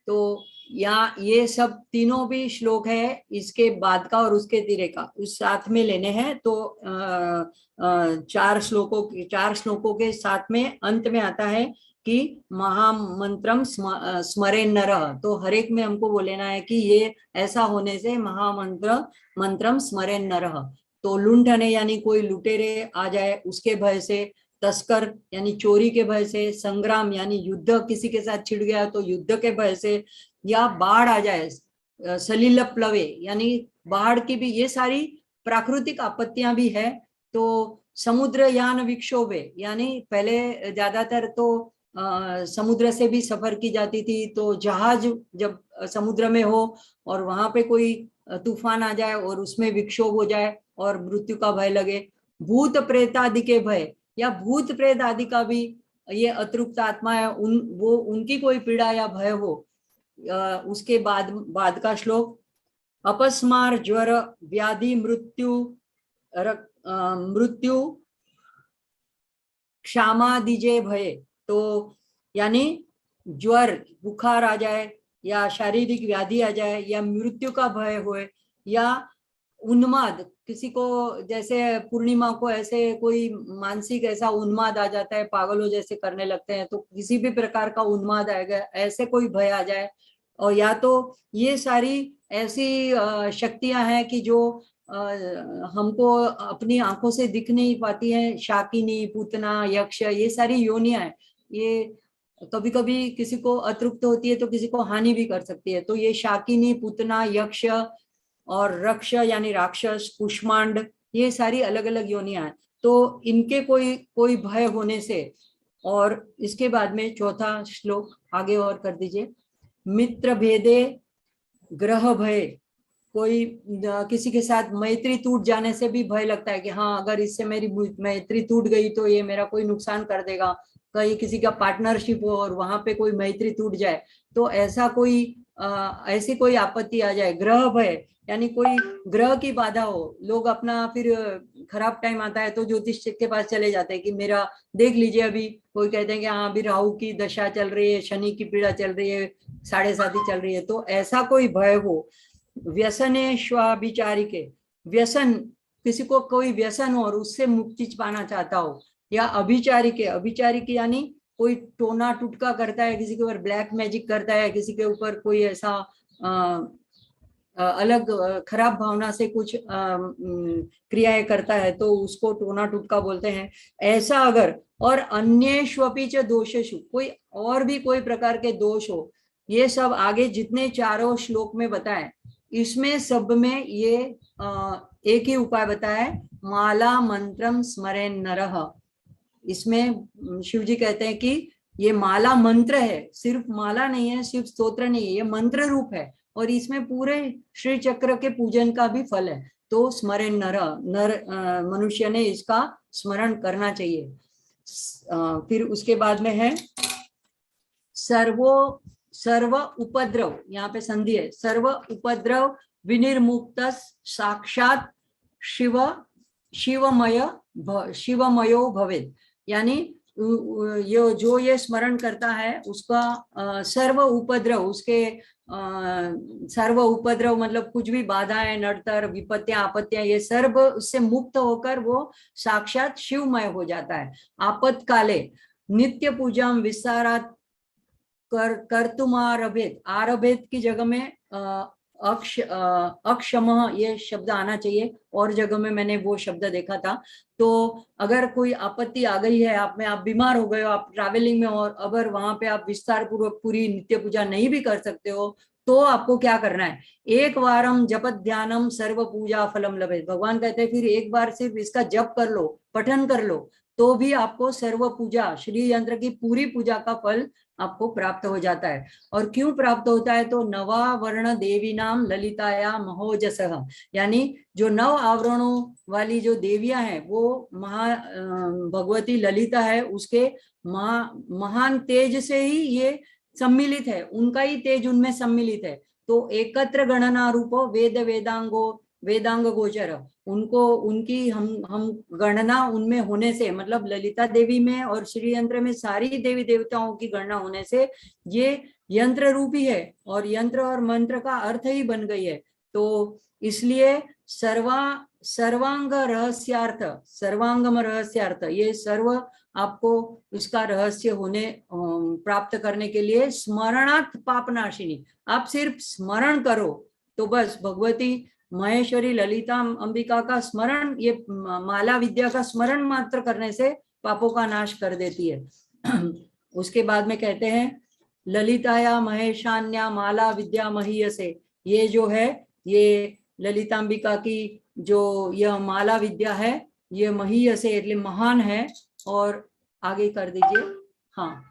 तो यहाँ ये सब तीनों भी श्लोक है, इसके बाद का और उसके तीरे का उस साथ में लेने हैं। तो 4 श्लोकों के साथ में अंत में आता है कि महामंत्रम स्मरेन नरः। तो हर एक में हमको वो लेना है कि ये ऐसा होने से मंत्रम स्मरेन नरः। तो लुंठने यानी कोई लुटेरे आ जाए उसके भय से, तस्कर यानी चोरी के भय से, संग्राम यानी युद्ध किसी के साथ छिड़ गया तो युद्ध के भय से, या बाढ़ आ जाए, सलिल प्लवे यानी बाढ़ की भी, ये सारी प्राकृतिक आपत्तियां भी है। तो समुद्र यान विक्षोभे यानी पहले ज्यादातर तो समुद्र से भी सफर की जाती थी। तो जहाज जब समुद्र में हो और वहां पे कोई तूफान आ जाए और उसमें विक्षोभ हो जाए और मृत्यु का भय लगे, भूत प्रेत आदि के भय या भूत प्रेत आदि का भी ये अतृप्त आत्मा है, उनकी कोई पीड़ा या भय हो, उसके बाद का श्लोक, अपस्मार ज्वर व्याधि मृत्यु मृत्यु क्षमा दीजे भय। तो यानी ज्वर बुखार आ जाए या शारीरिक व्याधि आ जाए या मृत्यु का भय होए या उन्माद, किसी को जैसे पूर्णिमा को ऐसे कोई मानसिक ऐसा उन्माद आ जाता है, पागलों जैसे करने लगते हैं, तो किसी भी प्रकार का उन्माद आएगा, ऐसे कोई भय आ जाए, और या तो ये सारी ऐसी शक्तियां हैं कि जो हमको अपनी आंखों से दिख नहीं पाती है, शाकिनी, पूतना, यक्ष, ये सारी योनियां हैं, ये कभी कभी किसी को अतृप्त होती है तो किसी को हानि भी कर सकती है। तो ये शाकिनी, पूतना, यक्ष और रक्ष यानी राक्षस, कुष्मांड, ये सारी अलग अलग योनियां हैं। तो इनके कोई कोई भय होने से, और इसके बाद में चौथा श्लोक आगे और कर दीजिए, मित्र भेदे ग्रह भय, कोई किसी के साथ मैत्री टूट जाने से भी भय लगता है कि हाँ अगर इससे मेरी मैत्री टूट गई तो ये मेरा कोई नुकसान कर देगा, कहीं किसी का पार्टनरशिप हो और वहां पे कोई मैत्री टूट जाए तो ऐसा कोई ऐसी कोई आपत्ति आ जाए। ग्रह भय यानी कोई ग्रह की बाधा हो, लोग अपना फिर खराब टाइम आता है तो ज्योतिष के पास चले जाते हैं कि मेरा देख लीजिए, अभी कोई कहते हैं कि हाँ अभी राहु की दशा चल रही है, शनि की पीड़ा चल रही है, 7.5 चल रही है, तो ऐसा कोई भय हो। व्यसने स्वाभिचारिके, व्यसन, किसी को कोई व्यसन हो और उससे मुक्ति पाना चाहता हो, या अभिचारिके, अभिचारिके यानी कोई टोना टुटका करता है, किसी के ऊपर ब्लैक मैजिक करता है, किसी के ऊपर कोई ऐसा अलग खराब भावना से कुछ क्रियाएं करता है तो उसको टोना टुटका बोलते हैं। ऐसा अगर, और अन्येष्वपि च दोषेषु, कोई और भी कोई प्रकार के दोष हो, ये सब आगे जितने चारों श्लोक में बताए इसमें सब में ये एक ही उपाय बताया है, माला मंत्रम स्मरेन नरः। इसमें शिव जी कहते हैं कि ये माला मंत्र है, सिर्फ माला नहीं है, सिर्फ स्तोत्र नहीं है, ये मंत्र रूप है और इसमें पूरे श्री चक्र के पूजन का भी फल है। तो स्मरण नर मनुष्य ने इसका स्मरण करना चाहिए। फिर उसके बाद में है सर्व उपद्रव, यहाँ पे संधि है, सर्व उपद्रव विनिर्मुक्त साक्षात शिवमयो भवेद, यानी ये स्मरण करता है उसका सर्व उपद्रव, उसके सर्व उपद्रव मतलब कुछ भी बाधाएं, नड़तर, विपत्तियां, आपत्तियां, ये सर्व उससे मुक्त होकर वो साक्षात शिवमय हो जाता है। आपत्काले नित्य पूजा विस्तारात कर्तुम आरभेद, आरभेद की जगह में अक्षम ये शब्द आना चाहिए, और जगह में मैंने वो शब्द देखा था। तो अगर कोई आपत्ति आ गई है आप में, आप बीमार हो गए हो, आप ट्रैवलिंग में हो, और अगर वहां पे आप विस्तार पूर्वक पूरी नित्य पूजा नहीं भी कर सकते हो तो आपको क्या करना है, एक बारम जपत ध्यानम सर्व पूजा फलम लभेत, भगवान कहते हैं फिर एक बार सिर्फ इसका जप कर लो, पठन कर लो, तो भी आपको सर्व पूजा, श्री यंत्र की पूरी पूजा का फल आपको प्राप्त हो जाता है। और क्यों प्राप्त होता है, तो नवा वर्ण देवी नाम ललिताया महोजसः, यानी जो 9 आवरणों वाली जो देवियां हैं वो भगवती ललिता है, उसके महान तेज से ही ये सम्मिलित है, उनका ही तेज उनमें सम्मिलित है। तो एकत्र गणना रूपो वेदांग गोचर, उनको उनकी हम गणना उनमें होने से, मतलब ललिता देवी में और श्री यंत्र में सारी देवी देवताओं की गणना होने से ये यंत्र रूपी है और यंत्र और मंत्र का अर्थ ही बन गई है। तो इसलिए सर्वांगम रहस्यार्थ, ये सर्व आपको इसका रहस्य होने प्राप्त करने के लिए स्मरणार्थ पापनाशिनी, आप सिर्फ स्मरण करो तो बस भगवती महेश्वरी ललिता अंबिका का स्मरण, ये माला विद्या का स्मरण मात्र करने से पापों का नाश कर देती है। उसके बाद में कहते हैं ललिताया महेशान्या माला विद्या महीयसे, ये जो है ये ललितांबिका की जो यह माला विद्या है ये महीयसे એટલે महान है। और आगे कर दीजिए, हाँ,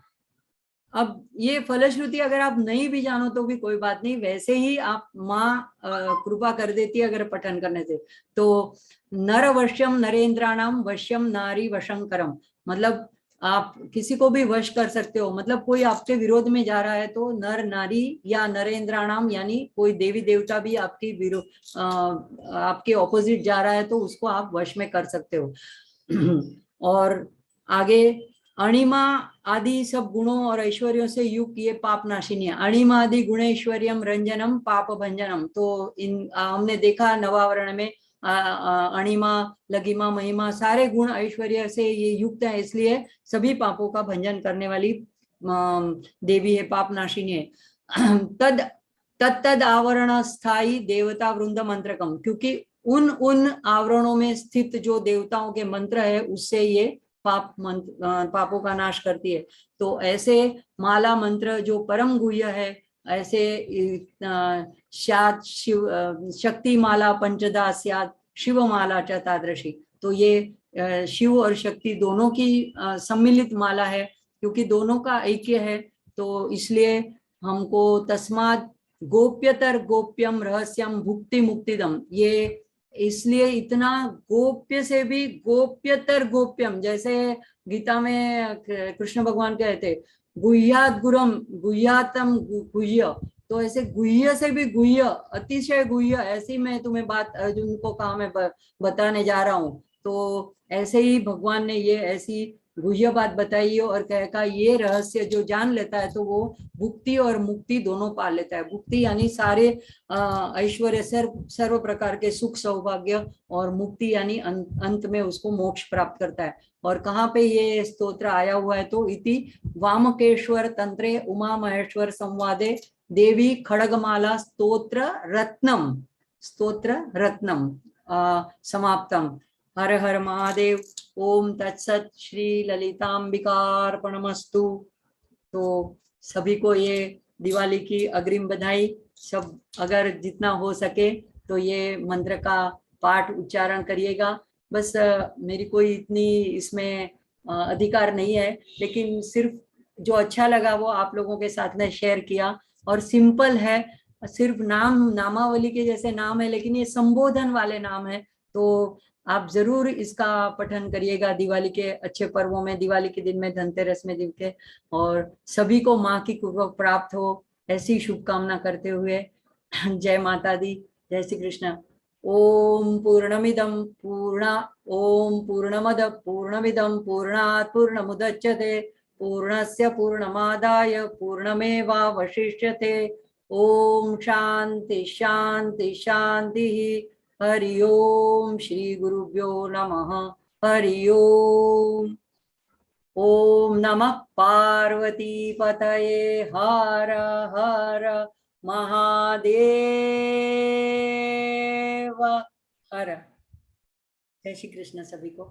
अब ये फलश्रुति अगर आप नहीं भी जानो तो भी कोई बात नहीं, वैसे ही आप माँ कृपा कर देती है अगर पठन करने से। तो नर वश्यम नरेंद्राणाम वश्यम नारी वशंकरम, मतलब आप किसी को भी वश कर सकते हो। मतलब कोई आपके विरोध में जा रहा है तो नर नारी या नरेंद्राणाम यानी कोई देवी देवता भी आपकी विरोध आपके ऑपोजिट जा रहा है तो उसको आप वश में कर सकते हो। और आगे अणिमा आदि सब गुणों और ऐश्वर्यों से युक्त ये पाप नाशिनी है। अणिमा आदि गुणैश्वर्यम रंजनम पाप भंजनम, तो इन हमने देखा नवावरण में अणिमा लघिमा महिमा सारे गुण ऐश्वर्य से ये युक्त है, इसलिए सभी पापों का भंजन करने वाली देवी है, पाप नाशिनी है। तद तत्तद आवरण स्थायी देवता वृंद मंत्रकम, क्योंकि उन उन आवरणों में स्थित जो देवताओं के मंत्र है उससे ये पापों का नाश करती है। तो ऐसे माला मंत्र जो परम गुह्य है, ऐसे शिव शक्ति माला पंचदा स्यात् शिव माला च तादृशी, तो ये शिव और शक्ति दोनों की सम्मिलित माला है, क्योंकि दोनों का ऐक्य है। तो इसलिए हमको तस्मात् गोप्यतर गोप्यम रहस्यम भुक्ति मुक्तिदम, ये इसलिए इतना गोप्य से भी गोप्यतर गोप्यम, जैसे गीता में कृष्ण भगवान कहते गुह्यात गुरम गुह्यातम गुह्य, तो ऐसे गुह्य से भी गुह्य अतिशय गुह्य, ऐसी मैं तुम्हें बात अर्जुन को कहा मैं बताने जा रहा हूँ। तो ऐसे ही भगवान ने ये ऐसी गुह्य बात बताई है और कहा ये रहस्य जो जान लेता है तो वो भुक्ति और मुक्ति दोनों पा लेता है। भुक्ति यानी सारे ऐश्वर्य सर्व प्रकार के सुख सौभाग्य, और मुक्ति यानी अंत में उसको मोक्ष प्राप्त करता है। और कहाँ पे ये स्तोत्र आया हुआ है, तो इति वामकेश्वर तंत्रे उमा महेश्वर संवादे देवी खड़गमाला स्तोत्र रत्नम समाप्तम। हर हर महादेव। ओम तत्सत। श्री ललितांबिकार्पणमस्तु। तो सभी को ये दिवाली की अग्रिम बधाई। सब अगर जितना हो सके तो ये मंत्र का पाठ उच्चारण करिएगा। बस मेरी कोई इतनी इसमें अधिकार नहीं है, लेकिन सिर्फ जो अच्छा लगा वो आप लोगों के साथ में शेयर किया। और सिंपल है, सिर्फ नामावली के जैसे नाम है, लेकिन ये संबोधन वाले नाम है। तो आप जरूर इसका पठन करिएगा दिवाली के अच्छे पर्वों में, दिवाली के दिन में, धनतेरस में दिन के। और सभी को माँ की कृपा प्राप्त हो, ऐसी शुभकामना करते हुए जय माता दी, जय श्री कृष्ण। ओम पूर्णमिदं पूर्णा ओम पूर्णमद पूर्णमिदं पूर्णात् पूर्णमुदच्यते पूर्णस्य पूर्णमादाय पूर्णमेवावशिष्यते। ओम शांति शांति शांति। हरि ओम श्री गुरुभ्यो नमः। हरि ओम। ओम नमः पार्वती पतये हर हर महादेव हर। जय श्री कृष्ण सभी को।